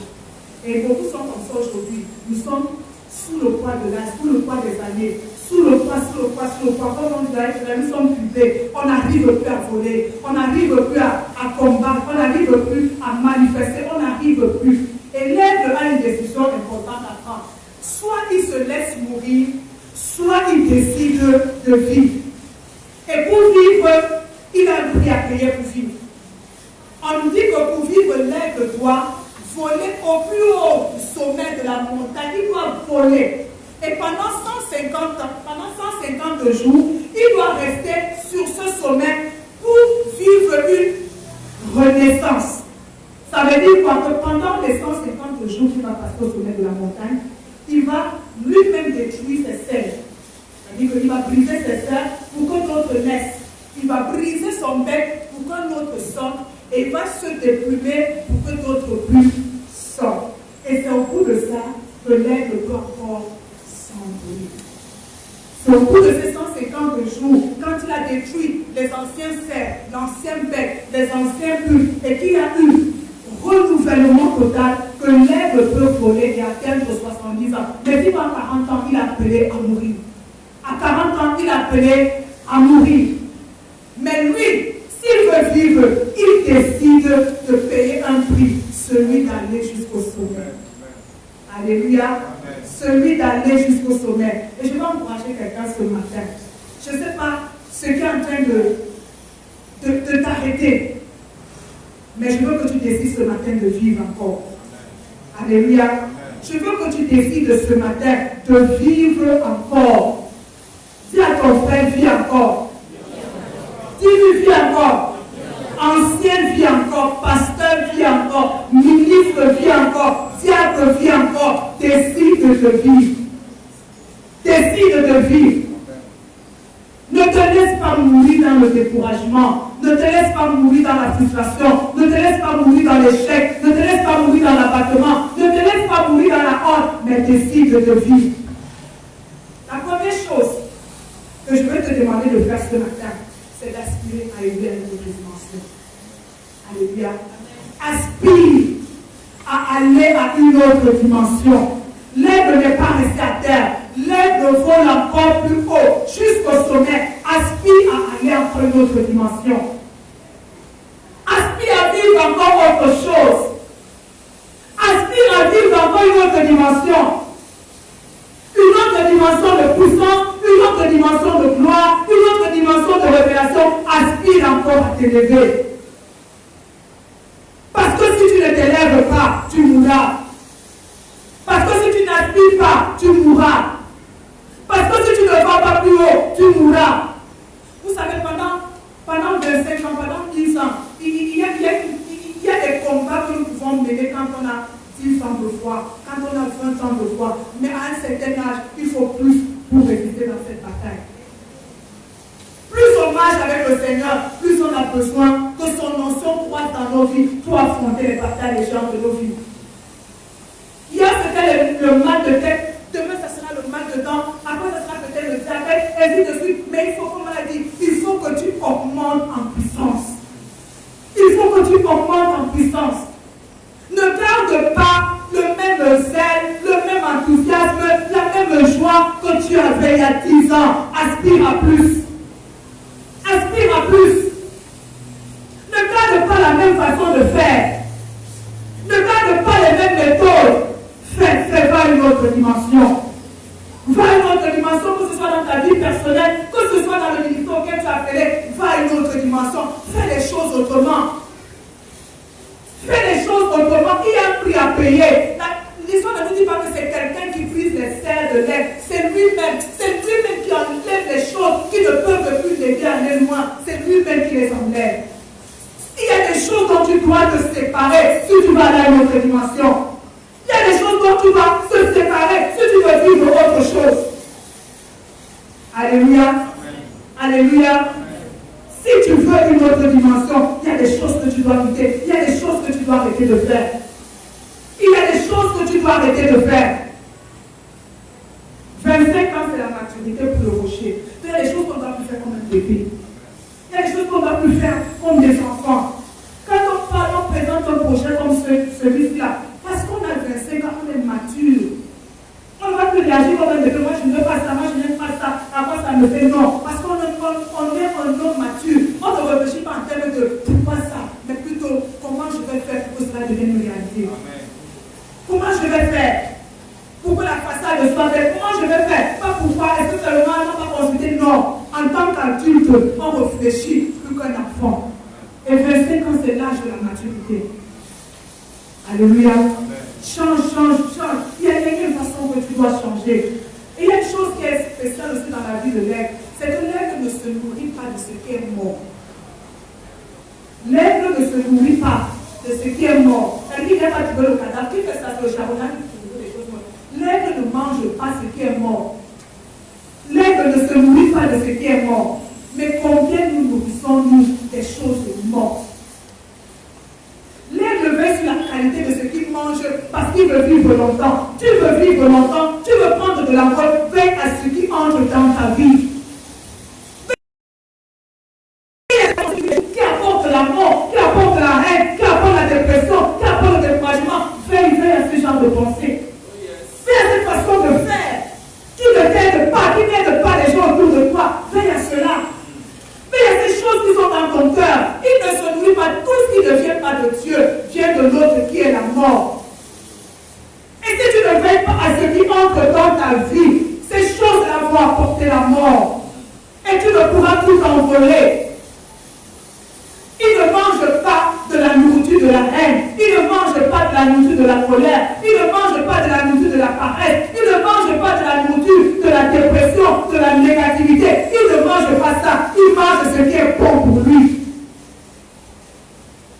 S1: Et beaucoup sont comme ça aujourd'hui. Nous sommes sous le poids de l'âge, sous le poids des années, sous le poids. Comme on dit, nous sommes puisés. On n'arrive plus à voler, on n'arrive plus à combattre, on n'arrive plus à manifester, on n'arrive plus. Et l'aigle a une décision importante à prendre. Soit il se laisse mourir, soit il décide de vivre. Et pour vivre, il a un prix à payer pour vivre. On nous dit que pour vivre, l'aigle doit voler au plus haut du sommet de la montagne. Il doit voler. Et pendant 150 ans, pendant 150 jours, il doit rester sur ce sommet pour vivre une renaissance. Ça veut dire quoi? Que pendant les 150 jours qu'il va passer au sommet de la montagne, il va lui-même détruire ses selles. C'est-à-dire qu'il va briser ses selles pour que d'autres naissent. Il va briser son bec pour qu'un autre sorte. Et il va se déplumer pour que d'autres plus sortent. Et c'est au bout de ça que l'aigle peut encore s'envoler. C'est au bout de ces 150 jours, quand il a détruit les anciens cerfs, l'ancien bec, les anciens pulls, et qu'il a eu renouvellement total, que l'aigle peut voler et atteindre 70 ans. Mais si à 40 ans, il a appelé à mourir. À 40 ans, il a appelé à mourir. Mais lui, s'il veut vivre, il décide de payer un prix, celui d'aller jusqu'au sommet. Alléluia. Amen. Celui d'aller jusqu'au sommet. Et je vais encourager quelqu'un ce matin. Je ne sais pas ce qui est en train de t'arrêter. Mais je veux que tu décides ce matin de vivre encore. Amen. Alléluia. Amen. Je veux que tu décides ce matin de vivre encore. Dis à ton frère, vis encore. Dis-lui, vis encore. Ancien, vis encore. Pasteur, vis encore. Ministre, vis encore. Diable, vis encore. Décide de vivre. Décide de vivre. Ne te laisse pas mourir dans le découragement. Ne te laisse pas mourir dans la frustration. Ne te laisse pas mourir dans l'échec. Ne te laisse pas mourir dans l'abattement. Ne te laisse pas mourir dans la honte. Mais décide de vivre. La première chose que je veux te demander de faire ce matin, c'est d'aspirer à élever une autre dimension. Alléluia. Aspire à aller à une autre dimension. L'aigle n'est pas resté à terre. L'aigle vole encore plus haut, jusqu'au sommet. Aspire à aller encore une autre dimension. Aspire à vivre encore autre chose. Aspire à vivre encore une autre dimension. Une autre dimension de puissance, une autre dimension de gloire, une autre dimension de révélation. Aspire encore à t'élever. Parce que si tu ne t'élèves pas, tu mourras. Parce que si tu n'aspires pas, tu mourras. Parce que si tu ne vas pas plus haut, tu mourras. Vous savez, pendant 25 ans, pendant 10 ans, il y a des combats que nous pouvons mener quand on a 10 ans de foi, quand on a 20 ans de foi. Mais à un certain âge, il faut plus pour résister dans cette bataille. Plus on marche avec le Seigneur, plus on a besoin que son onction croisse dans nos vies pour affronter les batailles légères de nos vies. Hier, c'était le mal de tête. Demain, ça sera le mal de dents. Après, ça sera peut-être le diabète, et ainsi de suite. Mais il faut, comme on l'a dit, il faut que tu augmentes en puissance. Il faut que tu augmentes en puissance. Ne garde pas le même zèle, le même enthousiasme, la même joie que tu avais il y a 10 ans. Aspire à plus. Aspire la même façon de faire. Ne garde pas les mêmes méthodes. Va à une autre dimension. Va à une autre dimension, que ce soit dans ta vie personnelle, que ce soit dans le ministère auquel tu as appelé. Va à une autre dimension. Fais les choses autrement. Fais les choses autrement. Il y a un prix à payer. L'histoire ne nous dit pas que c'est quelqu'un qui brise les serres de l'air. C'est lui-même. C'est lui-même qui enlève les choses qui ne peuvent plus l'aider à aller loin. C'est lui-même qui les enlève. Il y a des choses dont tu dois te séparer si tu vas aller à une autre dimension. Il y a des choses dont tu dois te séparer si tu veux vivre autre chose. Alléluia. Alléluia. Si tu veux une autre dimension, il y a des choses que tu dois quitter. Il y a des choses que tu dois arrêter de faire. Il y a des choses que tu dois arrêter de faire. 25 ans, c'est la maturité pour le rocher. Il y a des choses qu'on ne doit plus faire comme un bébé. Il y a des choses qu'on ne doit plus faire comme des enfants. Quand on parle, on présente un projet comme celui-là, parce qu'on a 25 ans, on est mature. On ne va plus réagir comme un bébé. Moi, je ne veux pas ça, moi, je n'aime pas ça. Après, ça me fait non. Parce qu'on est un homme mature. On ne réfléchit pas en termes de pourquoi ça, mais plutôt comment je vais faire pour que cela devienne une réalité. Comment je vais faire pour que la façade soit belle? Comment je vais faire? Pas pourquoi, est-ce que seulement on va consulter? Non. En tant qu'adulte, on réfléchit plus qu'un enfant. Et 25 ans, c'est l'âge de la maturité. Alléluia. Change. Il y a une façon que tu dois changer. Et il y a une chose qui est spéciale aussi dans la vie de l'aigle. C'est que l'aigle ne se nourrit pas de ce qui est mort. L'aigle ne se nourrit pas de ce qui est mort. Elle dit, il n'y a pas de le cadavre. Qui fait ça? C'est le charbonnage qui trouve des choses mortes. L'aigle ne mange pas ce qui est mort. L'aigle ne se nourrit pas de ce qui est mort. Mais combien nous nourrissons-nous des choses mortes? L'aigle veut sur la qualité de ce qu'il mange parce qu'il veut vivre longtemps. Tu veux vivre longtemps, tu veux prendre de la mort, veille à ce qui entre dans ta vie. Qui apporte la mort, qui apporte la haine, qui apporte la dépression, qui apporte le découragement. Veille à ce genre de pensée. Veille à cette façon de faire. Qui ne t'aide pas, qui n'aide pas les gens autour de toi. Veille à cela. Mais il y a ces choses qui sont dans ton cœur. Il ne se nourrit pas. Tout ce qui ne vient pas de Dieu vient de l'autre qui est la mort. Et si tu ne veilles pas à ce qui entre dans ta vie, ces choses-là vont apporter la mort. Et tu ne pourras plus t'envoler. Il ne mange pas de la nourriture de la haine. Il ne mange pas de la nourriture de la colère. Il ne mange pas de la nourriture de la paresse. Il ne mange pas de la nourriture de la dépression, de la négativité. Il ne mange pas ça. Il mange ce qui est bon pour lui.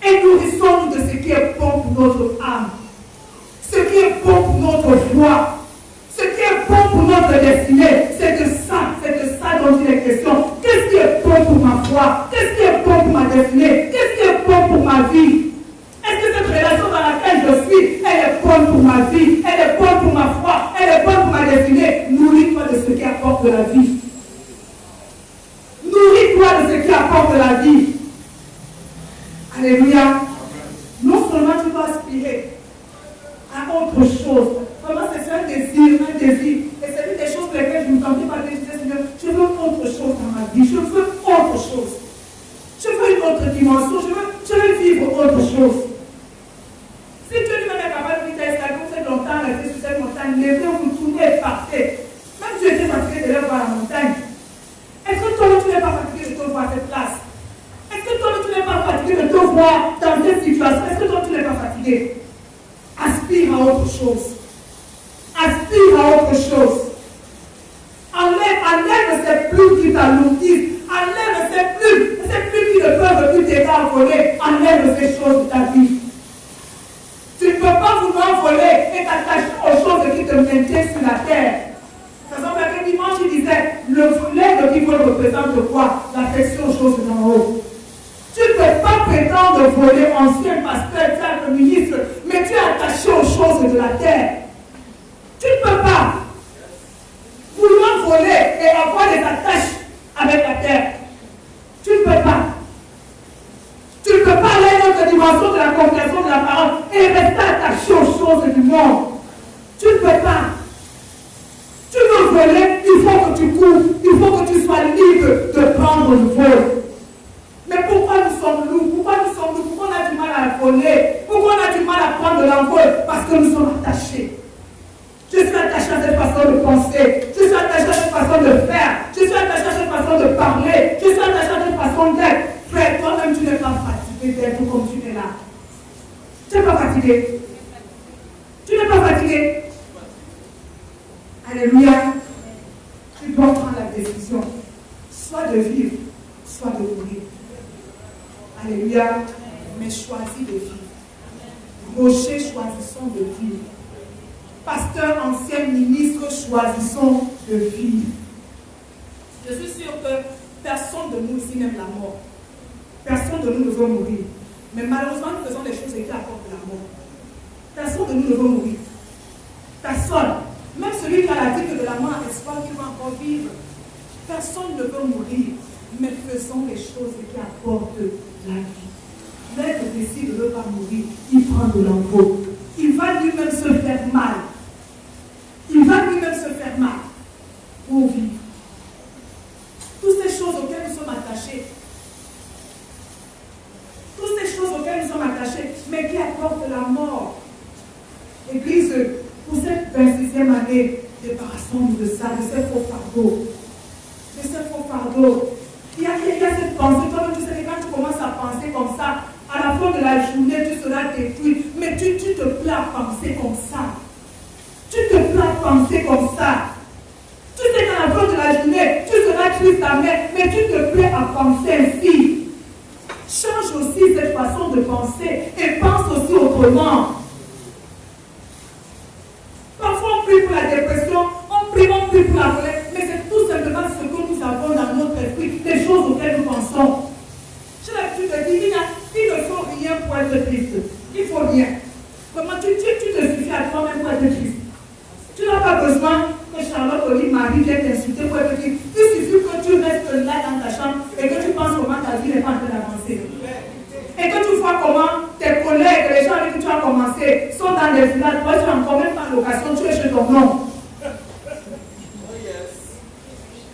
S1: Et nourrissons-nous de ce qui est bon pour notre âme. Ce qui est bon pour notre foi. Ce qui est bon pour notre destinée. C'est de ça dont il est question. Qu'est-ce qui est bon pour ma foi? Qu'est-ce qui est bon pour ma destinée? Qu'est-ce qui est bon pour ma vie? Est-ce que cette relation dans laquelle je suis, elle est bonne pour ma vie? Elle est bonne pour ma foi? Elle est bonne pour ma destinée? Nourris-toi de ce qui apporte de la vie. Nourris-toi de ce qui apporte de la vie. Alléluia. Non seulement tu dois aspirer à autre chose. Vraiment, c'est un désir. Et c'est une des choses pour lesquelles je me sentais pas dire, Seigneur, je veux autre chose dans ma vie. Je veux autre chose. Je veux une autre dimension. Je veux vivre autre chose. Si Dieu lui-même est capable de dire, ça fait longtemps rester sur cette montagne, levez-vous, tournez et partez. Même Dieu était fatigué de voir la montagne. Est-ce que toi, tu n'es pas fatigué de te voir à cette place? Est-ce que toi, tu n'es pas fatigué de te voir dans cette situation? Est-ce que toi, tu n'es pas fatigué? Aspire à autre chose. Aspire à autre chose. Enlève ces plumes qui t'alourdissent. Enlève ces plumes qui ne peuvent plus t'aider à voler. Enlève ces choses de ta vie. Tu ne peux pas vouloir voler et t'attacher aux choses qui te maintiennent sur la terre. Par exemple, le dimanche, il disait, l'aigle qui vole représente quoi? L'affection aux choses d'en haut. Tu ne peux pas prétendre voler, ancien pasteur, cadre ministre, mais tu es attaché aux choses de la terre. Tu ne peux pas vouloir voler et avoir des attaches avec la terre. Tu ne peux pas. Tu ne peux pas aller à notre dimension de la compréhension de la parole et rester attaché aux choses du monde. Tu ne peux pas. Tu veux voler, il faut que tu cours, il faut que tu sois libre de prendre le vol. Mais pourquoi nous sommes lourds? Pourquoi nous sommes lourds? Pourquoi on a l'envoler? Pourquoi on a du mal à prendre de l'envol? Parce que nous sommes attachés. Je suis attaché à cette façon de penser. Je suis attaché à cette façon de faire. Je suis attaché à cette façon de parler. Je suis attaché à cette façon d'être. Frère, toi-même, tu n'es pas fatigué d'être comme tu es là. Tu n'es pas fatigué. Tu n'es pas fatigué. Alléluia. Tu dois prendre la décision. Soit de vivre, soit de mourir. Alléluia. Mais choisis de vivre. Rocher, choisissons de vivre. Pasteur, ancien ministre, choisissons de vivre. Je suis sûr que personne de nous ici n'aime la mort. Personne de nous ne veut mourir. Mais malheureusement, nous faisons les choses qui apportent la mort. Personne de nous ne veut mourir. Personne. Même celui qui a la vie de la mort a espoir qu'il va encore vivre. Personne ne veut mourir. Mais faisons les choses qui apportent la vie. L'être décide de ne pas mourir. Il prend de l'envol. Il va lui-même se faire mal. Il va lui-même se faire mal pour vivre. Toutes ces choses auxquelles nous sommes attachés. Toutes ces choses auxquelles nous sommes attachés, mais qui apportent la mort. Église, pour cette 26e année, débarrassons-nous de ça, de ces faux fardeaux. De ces faux fardeaux. Il y a cette pensée, toi-même tu sais que quand tu commences à penser comme ça, à la fin de la journée, tu seras détruit. Mais tu te plais à penser comme ça. Tu te plais à penser comme ça. Tu sais qu'à la fin de la journée, tu seras triste ta mère, mais tu te plais à penser ainsi. Change aussi cette façon de penser et pense aussi autrement. Parfois on prie pour la dépression, on prie pour la colère, mais c'est tout simplement ce que nous avons dans notre esprit, les choses auxquelles nous pensons. J'ai l'habitude de dire, il ne faut rien pour être triste. Il ne faut rien. Comment tu te suffis à toi-même pour être triste. Tu n'as pas besoin que Charlotte Oli Marie vienne t'insulter pour être triste. Il suffit que tu restes là dans ta chambre et que tu penses comment ta vie n'est pas en train d'avancer. Et que tu vois comment tes collègues, les gens avec qui tu as commencé, sont dans des villages. Toi, tu n'as encore même pas l'occasion, tu es chez ton nom.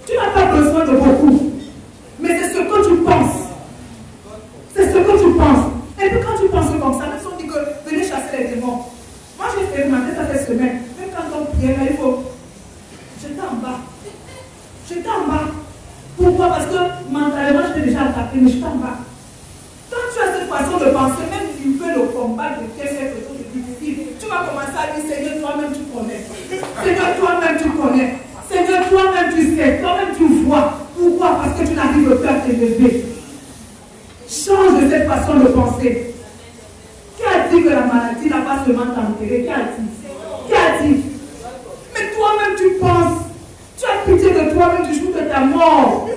S1: Tu n'as pas besoin de beaucoup. Mais c'est ce que tu penses. C'est ce que tu penses. Et puis quand tu penses comme ça, même si on dit que venez chasser les démons. Moi, j'ai expérimenté ça cette semaine. Même quand on prie, là, il faut. J'étais en bas. J'étais en bas. Pourquoi? Parce que mentalement, j'étais déjà attaqué, mais j'étais en bas. Quand tu as cette façon de penser, même si tu veux le combat de quelque chose de difficile, tu vas commencer à dire Seigneur, toi-même tu connais. Seigneur, toi-même tu connais. Seigneur, toi-même tu sais. Toi-même tu vois. Pourquoi? Parce que tu n'arrives pas à t'élever. Change de cette façon de penser. Qui a dit que la maladie n'a pas seulement t'enterrer? Qui a dit? Qui a dit? Mais toi-même tu penses. Tu as pitié de toi-même du jour de ta mort.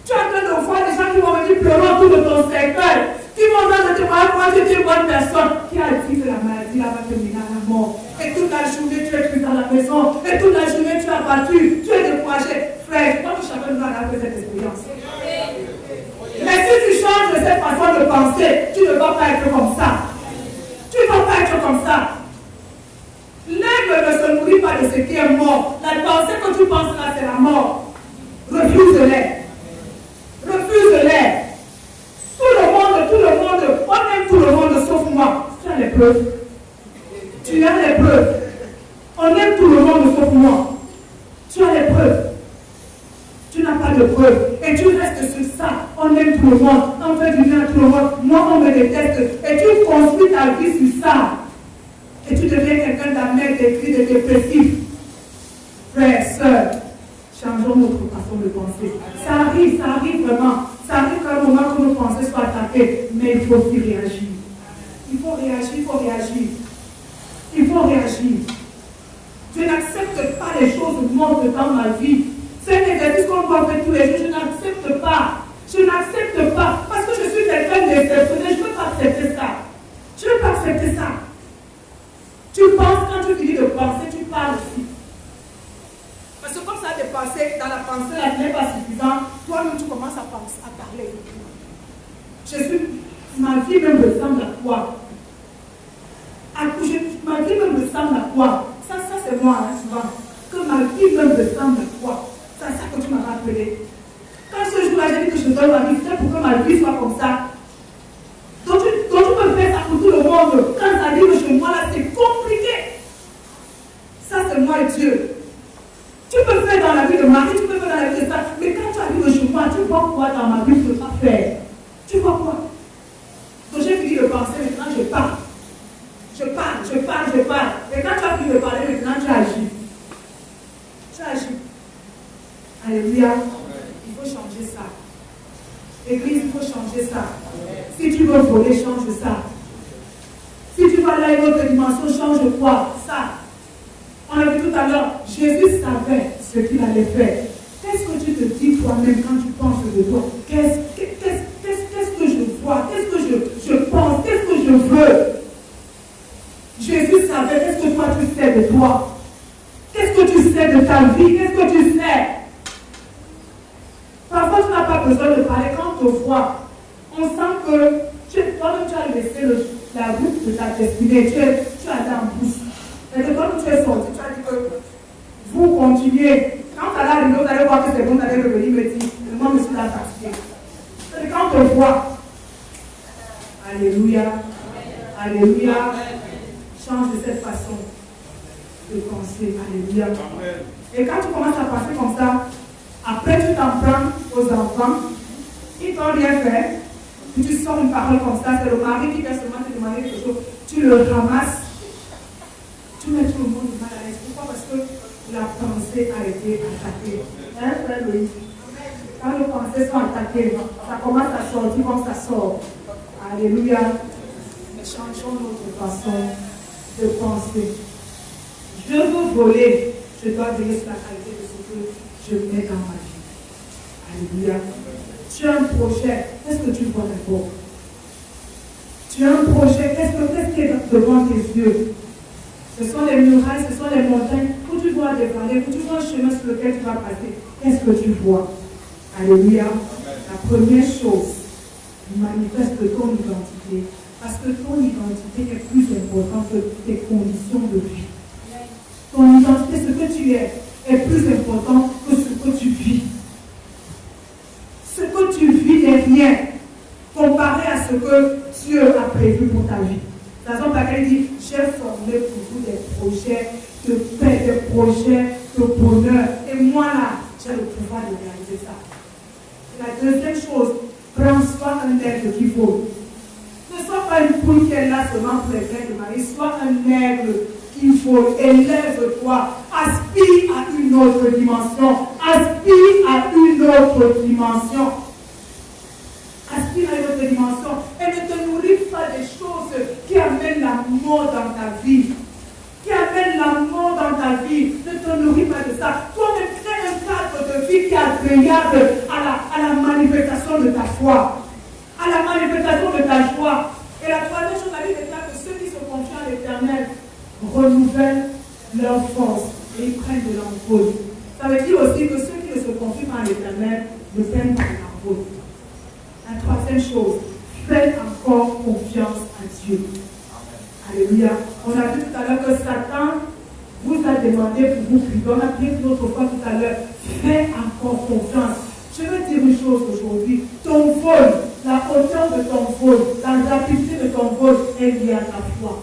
S1: Tu es en train de voir des gens qui vont venir pleurer autour de ton cercueil. Qui vont dire de te voir, moi je suis une bonne personne. Qui a dit que la maladie va terminer à la mort? Et toute la journée tu es triste dans la maison. Et toute la journée tu as battu. Tu es découragé. Frère, moi je chacun doit avoir cette expérience. Mais si tu changes de cette façon de penser, tu ne vas pas être comme ça. Tu ne vas pas être comme ça. L'aigle ne se nourrit pas de ce qui est mort. La pensée que tu penses là, c'est la mort. Refuse-les. Refuse-les. Tout le monde, on aime tout le monde sauf moi. Tu as les preuves. Tu as les preuves. On aime tout le monde sauf moi. Tu as les preuves. Tu n'as pas de preuves. Et tu restes sur ça. On aime tout le monde. On fait du bien à tout le monde. Moi, on me déteste. Et tu construis ta vie sur ça. Et tu deviens quelqu'un d'amer, d'écrit, de dépressif. Frères, sœurs, changeons notre façon de penser. Ça arrive vraiment. Ça arrive qu'à un moment que nos pensées soient attaquées. Mais il faut aussi réagir. Il faut réagir. Je n'accepte pas les choses mortes dans ma vie. C'est un exercice qu'on doit faire tous les jours. Je n'accepte pas. Parce que je suis quelqu'un d'exceptionnel. Je ne peux pas accepter ça. Tu penses, quand tu finis de penser, tu parles aussi. Parce que comme ça a dépassé, dans la pensée, là, ce n'est pas suffisant. Toi-même, tu commences à parler. Ma vie même ressemble à quoi? Ma vie même ressemble à quoi? Ça c'est moi, hein, souvent. Que ma vie même ressemble à quoi? C'est ça que tu m'as rappelé. Quand ce jour-là, j'ai dit que je donne ma vie, c'est pour que ma vie soit comme ça. Donc tu peux faire ça quoi dans ma vie je ne peux pas faire. Tu vois quoi? Donc j'ai fini de penser, maintenant je parle. Je parle. Et quand tu as fini de parler, maintenant tu agis. Tu agis. Alléluia. Il faut changer ça. Église, il faut changer ça. Si tu veux voler, change ça. Si tu vas aller à une autre dimension, change quoi? Ça. On a vu tout à l'heure, Jésus savait ce qu'il allait faire. Qu'est-ce que tu te dis toi-même quand tu penses de toi? Qu'est-ce que je vois? Qu'est-ce que je pense? Qu'est-ce que je veux? Jésus savait. Qu'est-ce que toi tu sais de toi? Qu'est-ce que tu sais de ta vie? Qu'est-ce que tu sais? Parfois, tu n'as pas besoin de parler. Quand on te voit, on sent que toi-même tu as laissé la route de ta destinée. Tu es allé en bouche. Et de quand tu es sorti, tu as dit que vous continuez. Quand tu allais arriver, vous allez voir que c'est bon, vous allez revenir me dire, moi je suis là fatigué. Et quand on te voit, alléluia, alléluia, change de cette façon de penser, alléluia. Et quand tu commences à penser comme ça, après tu t'en prends aux enfants, ils t'ont rien fait, puis tu sors une parole comme ça, c'est le mari qui vient seulement te demander quelque chose, tu le ramasses, tu mets tout le monde mal à l'aise. Pourquoi? Parce que la pensée a été attaquée. Hein, frère Loïc? Quand les pensées sont attaquées, ça commence à sortir comme ça sort. Alléluia. Mais changeons notre façon de penser. Je veux voler, je dois veiller sur la qualité de ce que je mets dans ma vie. Alléluia. Tu as un projet, qu'est-ce que tu vois d'abord? Tu as un projet, qu'est-ce qui est devant tes yeux? Ce sont les murailles, ce sont les montagnes, où tu vois des vallées, où tu vois un chemin sur lequel tu vas passer. Qu'est-ce que tu vois? Alléluia. La première chose, manifeste ton identité. Parce que ton identité est plus importante que tes conditions de vie. Ton identité, ce que tu es plus important que ce que tu vis. Ce que tu vis n'est rien comparé à ce que Dieu a prévu pour ta vie. La raison pour laquelle il dit, j'ai formé pour vous des projets de paix, des projets de bonheur. Et moi là, j'ai le pouvoir de réaliser ça. Et la deuxième chose, prends soin un aigle qui vole. Ne sois pas une poule qui est là seulement pour les grains de Marie. Sois un aigle qui vole. Élève-toi. Aspire à une autre dimension. Aspire à une autre dimension. Aspire à une autre dimension. Et ne te nourris pas des choses qui amènent la mort dans ta vie. Qui amènent la mort dans ta vie. Ne te nourris pas de ça. Toi-même, crée un cadre de vie qui est agréable à la manifestation de ta foi. À la manifestation de ta joie. Et la troisième chose, la Bible déclare que ceux qui se confient à l'Éternel renouvellent leur force et ils prennent de l'envol. Ça veut dire aussi que ceux qui ne se confient pas à l'Éternel ne prennent pas de l'envol. La troisième chose, faites encore confiance à Dieu. Alléluia. On a vu tout à l'heure que Satan vous a demandé pour vous prier. On a pris une autre fois tout à l'heure. Faites encore confiance. Je veux dire une chose aujourd'hui. Ton vol, la hauteur de ton vol, la rapidité de ton vol est liée à ta foi.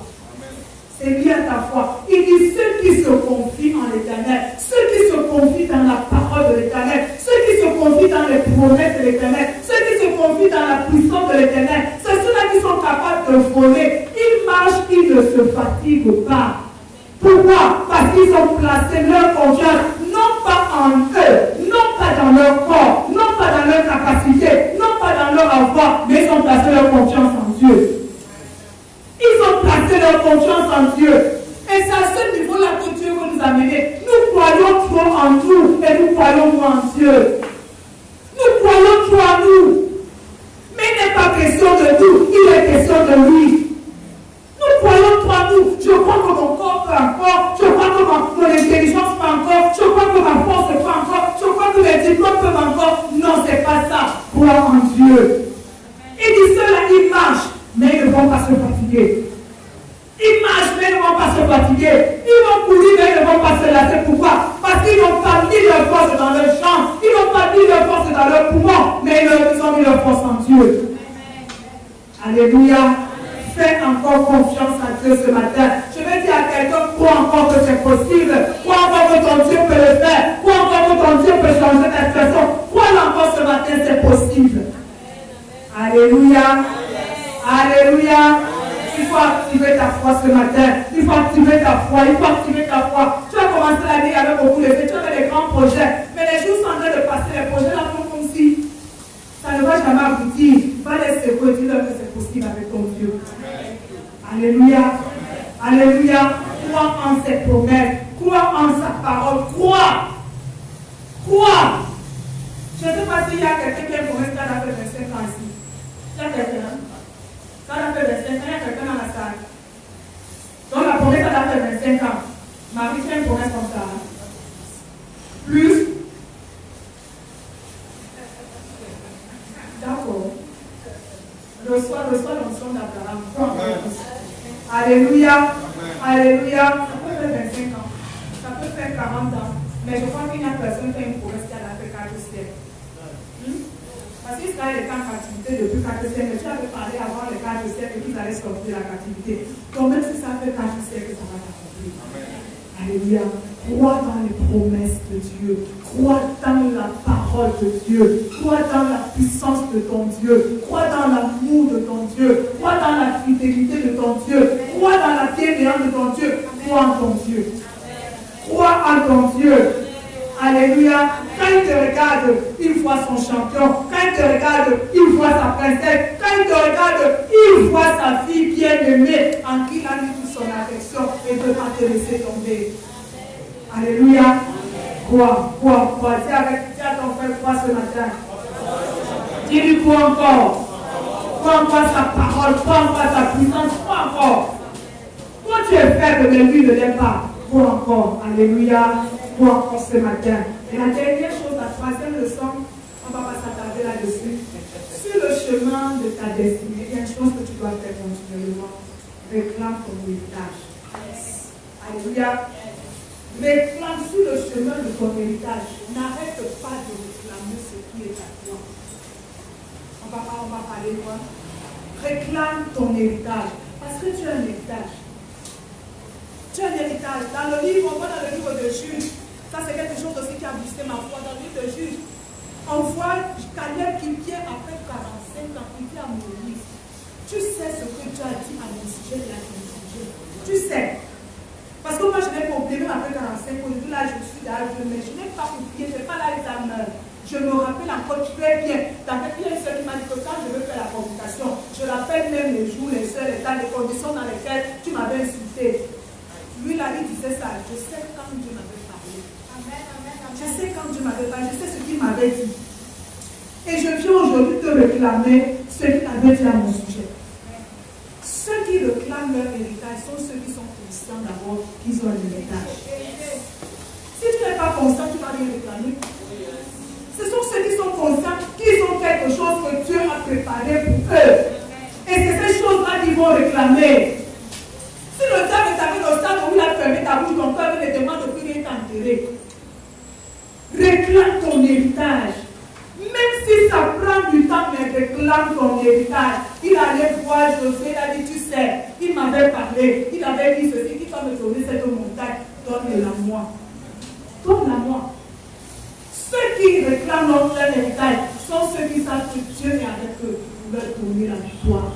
S1: C'est lié à ta foi. Il dit ceux qui se confient en l'Éternel, ceux qui se confient dans la parole de l'Éternel, ceux qui se confient dans les promesses de l'Éternel, ceux qui se confient dans la puissance de l'Éternel, c'est ceux-là qui sont capables de voler. Ils marchent, ils ne se fatiguent pas. Pourquoi? Parce qu'ils ont placé leur confiance non pas en eux, non pas dans leur corps, non pas dans leur capacité, non pas dans leur avoir, mais ils ont placé leur confiance en Dieu. Ils ont placé leur confiance en Dieu. Et c'est à ce niveau-là que Dieu veut nous amener. Nous croyons trop en nous et nous croyons moins en Dieu. Nous croyons trop en nous. Mais il n'est pas question de nous, il est question de lui. Nous croyons trop en nous. Je crois que mon corps peut encore, je crois que mon intelligence peut encore, je crois que ma force peut encore, je crois que mes diplômes peuvent encore. Non, c'est pas ça. Crois en Dieu. Il dit ceux-là, ils marchent, mais ils ne vont pas se fatiguer. Ils marchent, mais ils ne vont pas se fatiguer. Ils vont courir, mais ils ne vont pas se lasser. Pourquoi? Parce qu'ils n'ont pas mis leur force dans leur champ. Ils n'ont pas mis leur force dans leur poumon, mais ils ont mis leur force en Dieu. Alléluia. Faites encore confiance à Dieu ce matin. Je vais dire à quelqu'un, crois encore que c'est possible. Crois encore que ton Dieu peut le faire. Crois encore que ton Dieu peut changer ta situation. Crois encore ce matin. matin, c'est possible. Alléluia. Alléluia. Il faut activer ta foi ce matin. Il faut activer ta foi. Il faut activer ta foi. Tu as commencé l'année avec beaucoup de faits. Tu as des grands projets. Mais les jours sont en train de passer. Les projets là font comme si ça ne va jamais aboutir. Va les secouer. Dis-leur que c'est possible avec ton Dieu. Alléluia. Alléluia. Crois en ses promesses. Crois en sa parole. Crois. Crois. Je ne sais pas s'il y a quelqu'un qui a une promesse qui a fait 25 ans ici. Il y a quelqu'un. Ça a fait 25 ans, il y a quelqu'un dans la salle. Donc la promesse, elle a fait 25 ans. Marie fait une promesse comme ça. Plus. D'accord. Reçois l'onction d'Abraham. Alléluia. Alléluia. Ça peut faire 25 ans. Ça peut faire 40 ans. Mais je crois qu'il n'y a personne qui a une promesse qui a fait 4 siècles. Parce qu'Israël est en captivité depuis 4 siècles, mais tu avais parlé avant les 4 siècles qu'ils allaient sortir de la captivité. Donc même si ça fait 4 siècles, ça va t'accomplir. Alléluia. Crois dans les promesses de Dieu. Crois dans la parole de Dieu. Crois dans la puissance de ton Dieu. Crois dans l'amour de ton Dieu. Crois dans la fidélité de ton Dieu. Crois dans la bienveillance de ton Dieu. Crois en ton Dieu. Crois en ton Dieu. Alléluia. Quand il te regarde, il voit son champion. Quand il te regarde, il voit sa princesse. Quand il te regarde, il voit sa fille bien-aimée en qui il a mis toute son affection et ne peut pas te laisser tomber. Alléluia. Crois. Dis à ton frère, crois ce matin. Dis-lui, crois encore. Crois encore sa parole. Crois encore sa puissance. Crois encore. Quand tu es faible, mais lui ne l'est pas. Crois encore. Alléluia. Crois encore ce matin. Et la dernière chose, la troisième leçon, on ne va pas s'attarder là-dessus. Sur le chemin de ta destinée, il y a une chose que tu dois faire continuellement. Réclame ton héritage. Alléluia. Réclame sur le chemin de ton héritage. N'arrête pas de réclamer ce qui est à toi. On va parler quoi? Réclame ton héritage. Parce que tu as un héritage. Tu as un héritage. Dans le livre, on voit dans le livre de Juges. Ça, c'est quelque chose aussi qui a boosté ma foi. Dans le livre de Juges, on voit Caleb qui vient après 45 ans, il dit à Moïse, tu sais ce que tu as dit à mon sujet et à ton sujet. Tu sais. Parce que moi, je n'ai pas oublié, même après 45 ans, là, je suis d'âge, mais je n'ai pas oublié, je n'ai pas l'examen. Je me rappelle encore très bien. Dans il y a une seule qui m'a dit que quand je veux faire la convocation, je rappelle même les jours, les heures, les temps, les conditions dans lesquelles tu m'avais insulté. Lui, là, il disait ça. Je sais quand Dieu m'avait parlé. Je sais quand Dieu m'avait parlé. Je sais ce qu'il m'avait dit. Et je viens aujourd'hui te réclamer ce qu'il avait dit à mon sujet. Ceux qui réclament leur héritage sont ceux qui sont conscients d'abord qu'ils ont un héritage. Si tu n'es pas conscient, tu vas rien réclamer. Ce sont ceux qui sont conscients qu'ils ont quelque chose que Dieu a préparé pour eux. Et c'est ces choses-là qu'ils vont réclamer. Si le diable est arrivé au stade où il a fermé ta bouche, ton cœur ne demande de prier et t'enterrer. Réclame ton héritage. Même si ça prend du temps, mais réclame ton héritage. Il allait voir Josué, il a dit, tu sais, il m'avait parlé, il avait dit ceci, qui va me donner cette montagne, donne-la moi. Donne-la-moi. Ceux qui réclament leur héritage sont ceux qui savent que Dieu est avec eux pour leur donner la victoire.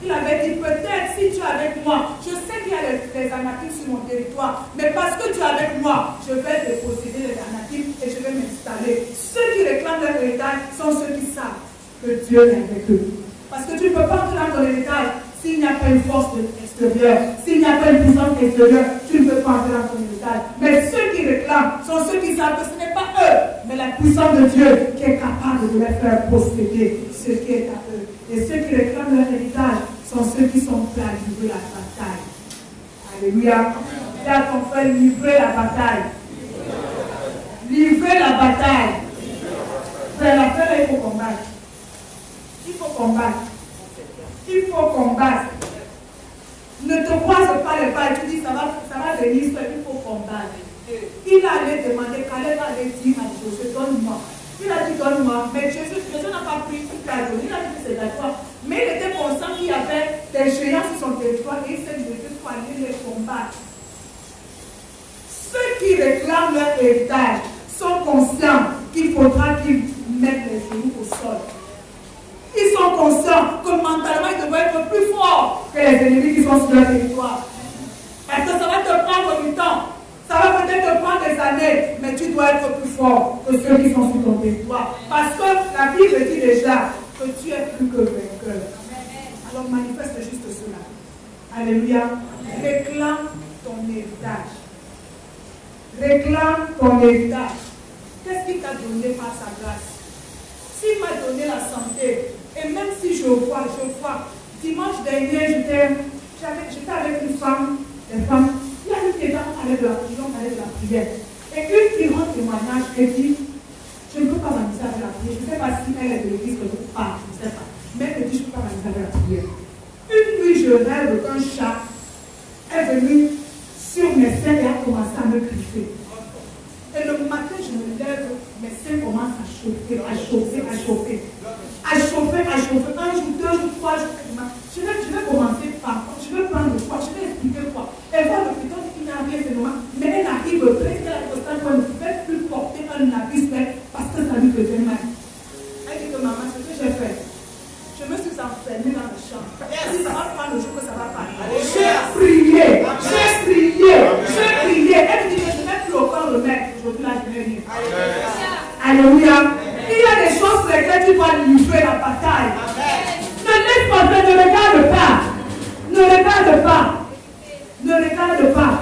S1: Il avait dit, peut-être si tu es avec moi, je sais qu'il y a les Anakims sur mon territoire, mais parce que tu es avec moi, je vais déposséder les Anakims et je vais m'installer. Ceux qui réclament leur héritage sont ceux qui savent que Dieu est avec eux. Parce que tu ne peux pas entrer dans ton héritage s'il n'y a pas une force extérieure, s'il n'y a pas une puissance extérieure, tu ne peux pas entrer dans ton héritage. Mais ceux qui réclament sont ceux qui savent que ce n'est pas eux, mais la puissance de Dieu qui est capable de les faire posséder ce qui est à eux. Et ceux qui réclament leur héritage sont ceux qui sont prêts à livrer la bataille. Alléluia. Dis à ton frère, livrer la bataille. Livrer la bataille. Frère, la frère, il faut combattre. Il faut combattre. Il faut combattre. Ne te croise pas les pas et tu dis ça va venir seul, il faut combattre. Il allait demander, Caleb allait dire à Josué, donne-moi. Il a dit donne-moi, mais Jésus n'a pas pris tout cadeau. Il a dit que c'est d'accord. Mais il était conscient qu'il y avait des géants sur son territoire et il s'est levé pour aller les combattre. Ceux qui réclament leur héritage sont conscients qu'il faudra qu'ils mettent les genoux au sol. Ils sont conscients que mentalement, ils devraient être plus forts que les ennemis qui sont sur leur territoire. Parce que ça va te prendre du temps. Ça va peut-être te prendre des années, mais tu dois être plus fort que ceux qui sont sur ton territoire. Parce que la Bible dit déjà que tu es plus que vainqueur. Alors manifeste juste cela. Alléluia. Réclame ton héritage. Réclame ton héritage. Qu'est-ce qu'il t'a donné par sa grâce? S'il m'a donné la santé, et même si je vois, dimanche dernier, j'étais avec une femme, il y a une qui est avec de la prison, avec de la prière. Et une qui rend témoignage et dit, je ne peux pas m'amuser avec la prière. Je ne sais pas si elle est de l'église ou pas, je ne sais pas. Mais elle me dit, je ne peux pas m'amuser avec la prière. Une nuit, je rêve qu'un chat est venu sur mes seins et a commencé à me griffer. Et le matin, je me lève, mes seins commencent à chauffer, à chauffer. Un jour, 2 jours, 3 jours. Je vais commencer par quoi? Je vais prendre quoi? Je vais expliquer quoi? Elle va me plutôt dire qu'il n'y a rien, c'est normal. Mais elle arrive presque à la constante qu'on ne pouvait plus porter un habit parce que ça lui faisait mal. Elle dit que maman, ce que j'ai fait, je me suis enfermée dans la chambre. Si ça va prendre le jour que ça va passer. J'ai prié. Elle me dit que je n'ai plus aucun remède. Aujourd'hui, là, je n'ai rien. Alléluia. Il y a des choses sur lesquelles tu dois livrer la bataille. Ne laisse pas, ne regarde pas. Ne regarde pas.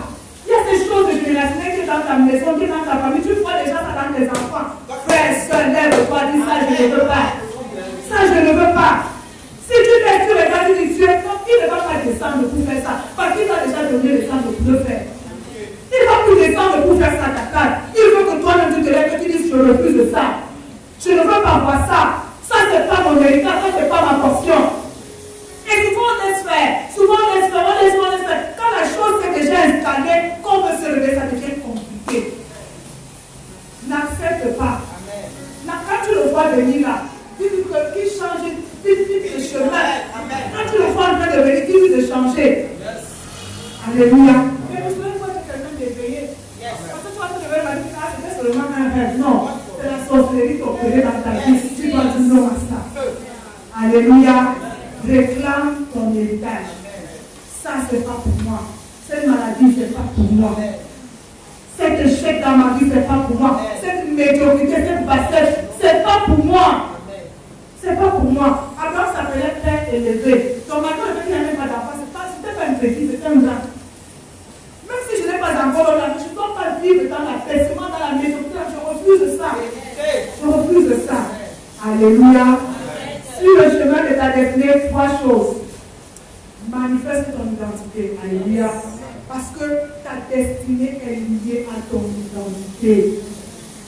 S1: Il y a ces choses générationnelles qui sont dans ta maison, qui sont dans ta famille. Tu vois déjà ça dans tes enfants. Frère, soeur, lève-toi, dis ça, je ne veux pas. Ça, je ne veux pas. Si tu regardes, tu dis Dieu, il ne va pas descendre pour faire ça. Parce qu'il va déjà donner le sang pour le faire. Il va plus descendre pour faire ça ta carte. Il veut que toi-même tu te lèves et tu dises je refuse ça. Je ne veux pas voir ça. Ça, c'est pas mon héritage, ça, c'est pas ma portion. Et souvent, on laisse faire. Quand la chose est déjà installée, qu'on veut se lever, ça devient compliqué. N'accepte pas. Quand tu le vois venir là, dis-lui qu'il change, dis-lui de chemin. Quand tu le vois en train de venir, dis-lui de changer. Alléluia. Mais vous savez quoi, tu es quelqu'un d'éveillé. Parce que toi, tu devais me dire, ah, c'était seulement un rêve. Non, c'est la sorcellerie qui opérait dans ta vie. Tu dois dire non à ça. Alléluia. Réclame ton héritage. Ça, c'est pas pour moi. Cette maladie, c'est pas pour moi. Cet échec dans ma vie, c'est pas pour moi. Cette médiocrité, cette bassesse, c'est pas pour moi. C'est pas pour moi. Abraham s'appelait Père élevé. Donc maintenant, le fait qu'il n'y avait pas d'enfant, c'était pas une petite, c'était un grand. Même si je n'ai pas encore là, je ne dois pas vivre dans la paix, seulement dans la médiocrité. Je refuse ça. Je refuse ça. Alléluia. Sur le chemin de ta destinée, 3 choses. Manifeste ton identité. Alléluia. Parce que ta destinée est liée à ton identité.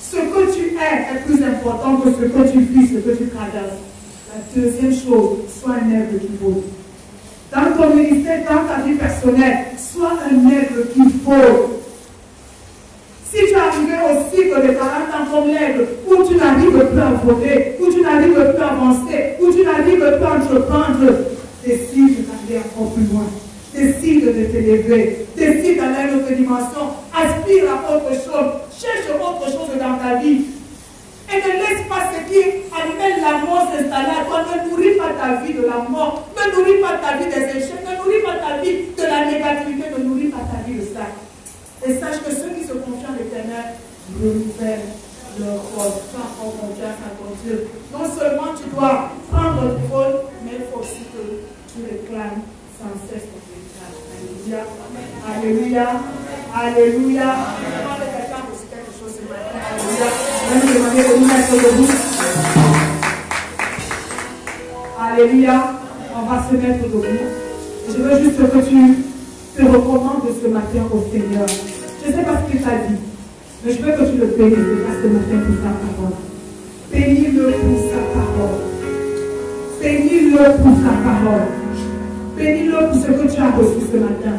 S1: Ce que tu es plus important que ce que tu vis, ce que tu traverses. La deuxième chose, sois un aigle qui vaut. Dans ton ministère, dans ta vie personnelle, sois un aigle qui vaut. Si tu es arrivé au cycle de 40 ans comme l'aigle, où tu n'arrives plus à voler, où tu n'arrives plus à avancer, où tu n'arrives plus à entreprendre, décide d'aller encore plus loin. Décide de t'élever. Décide d'aller à une autre dimension. Aspire à autre chose. Cherche autre chose dans ta vie. Et ne laisse pas ce qui amène la mort s'installer à toi. Ne nourris pas ta vie de la mort. Ne nourris pas ta vie des échecs. Ne nourris pas ta vie de la négativité. Ne nourris pas ta vie de ça. Et sache que ceux qui se confient en l'Éternel renouvellent leur force. Tu as encore confiance en ton Dieu. Non seulement tu dois prendre le trône, mais il faut aussi que tu réclames sans cesse ton héritage. Alléluia. Alléluia. Alléluia. Demande à quelqu'un aussi quelque chose ce matin. Alléluia. Je vais nous demander de nous mettre debout. Alléluia. On va se mettre debout. Et je veux juste que tu te recommandes ce matin au Seigneur. Je ne sais pas ce qu'il t'a dit, mais je veux que tu le bénisses ce matin pour sa parole. Bénis-le pour sa parole. Bénis-le pour sa parole. Bénis-le pour ce que tu as reçu ce matin.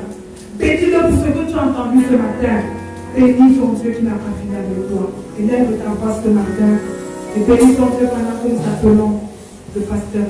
S1: Bénis-le pour ce que tu as entendu ce matin. Bénis ton Dieu qui n'a pas fini avec toi. Élève ta voix ce matin. Et bénis ton Dieu pendant que nous appelons le pasteur.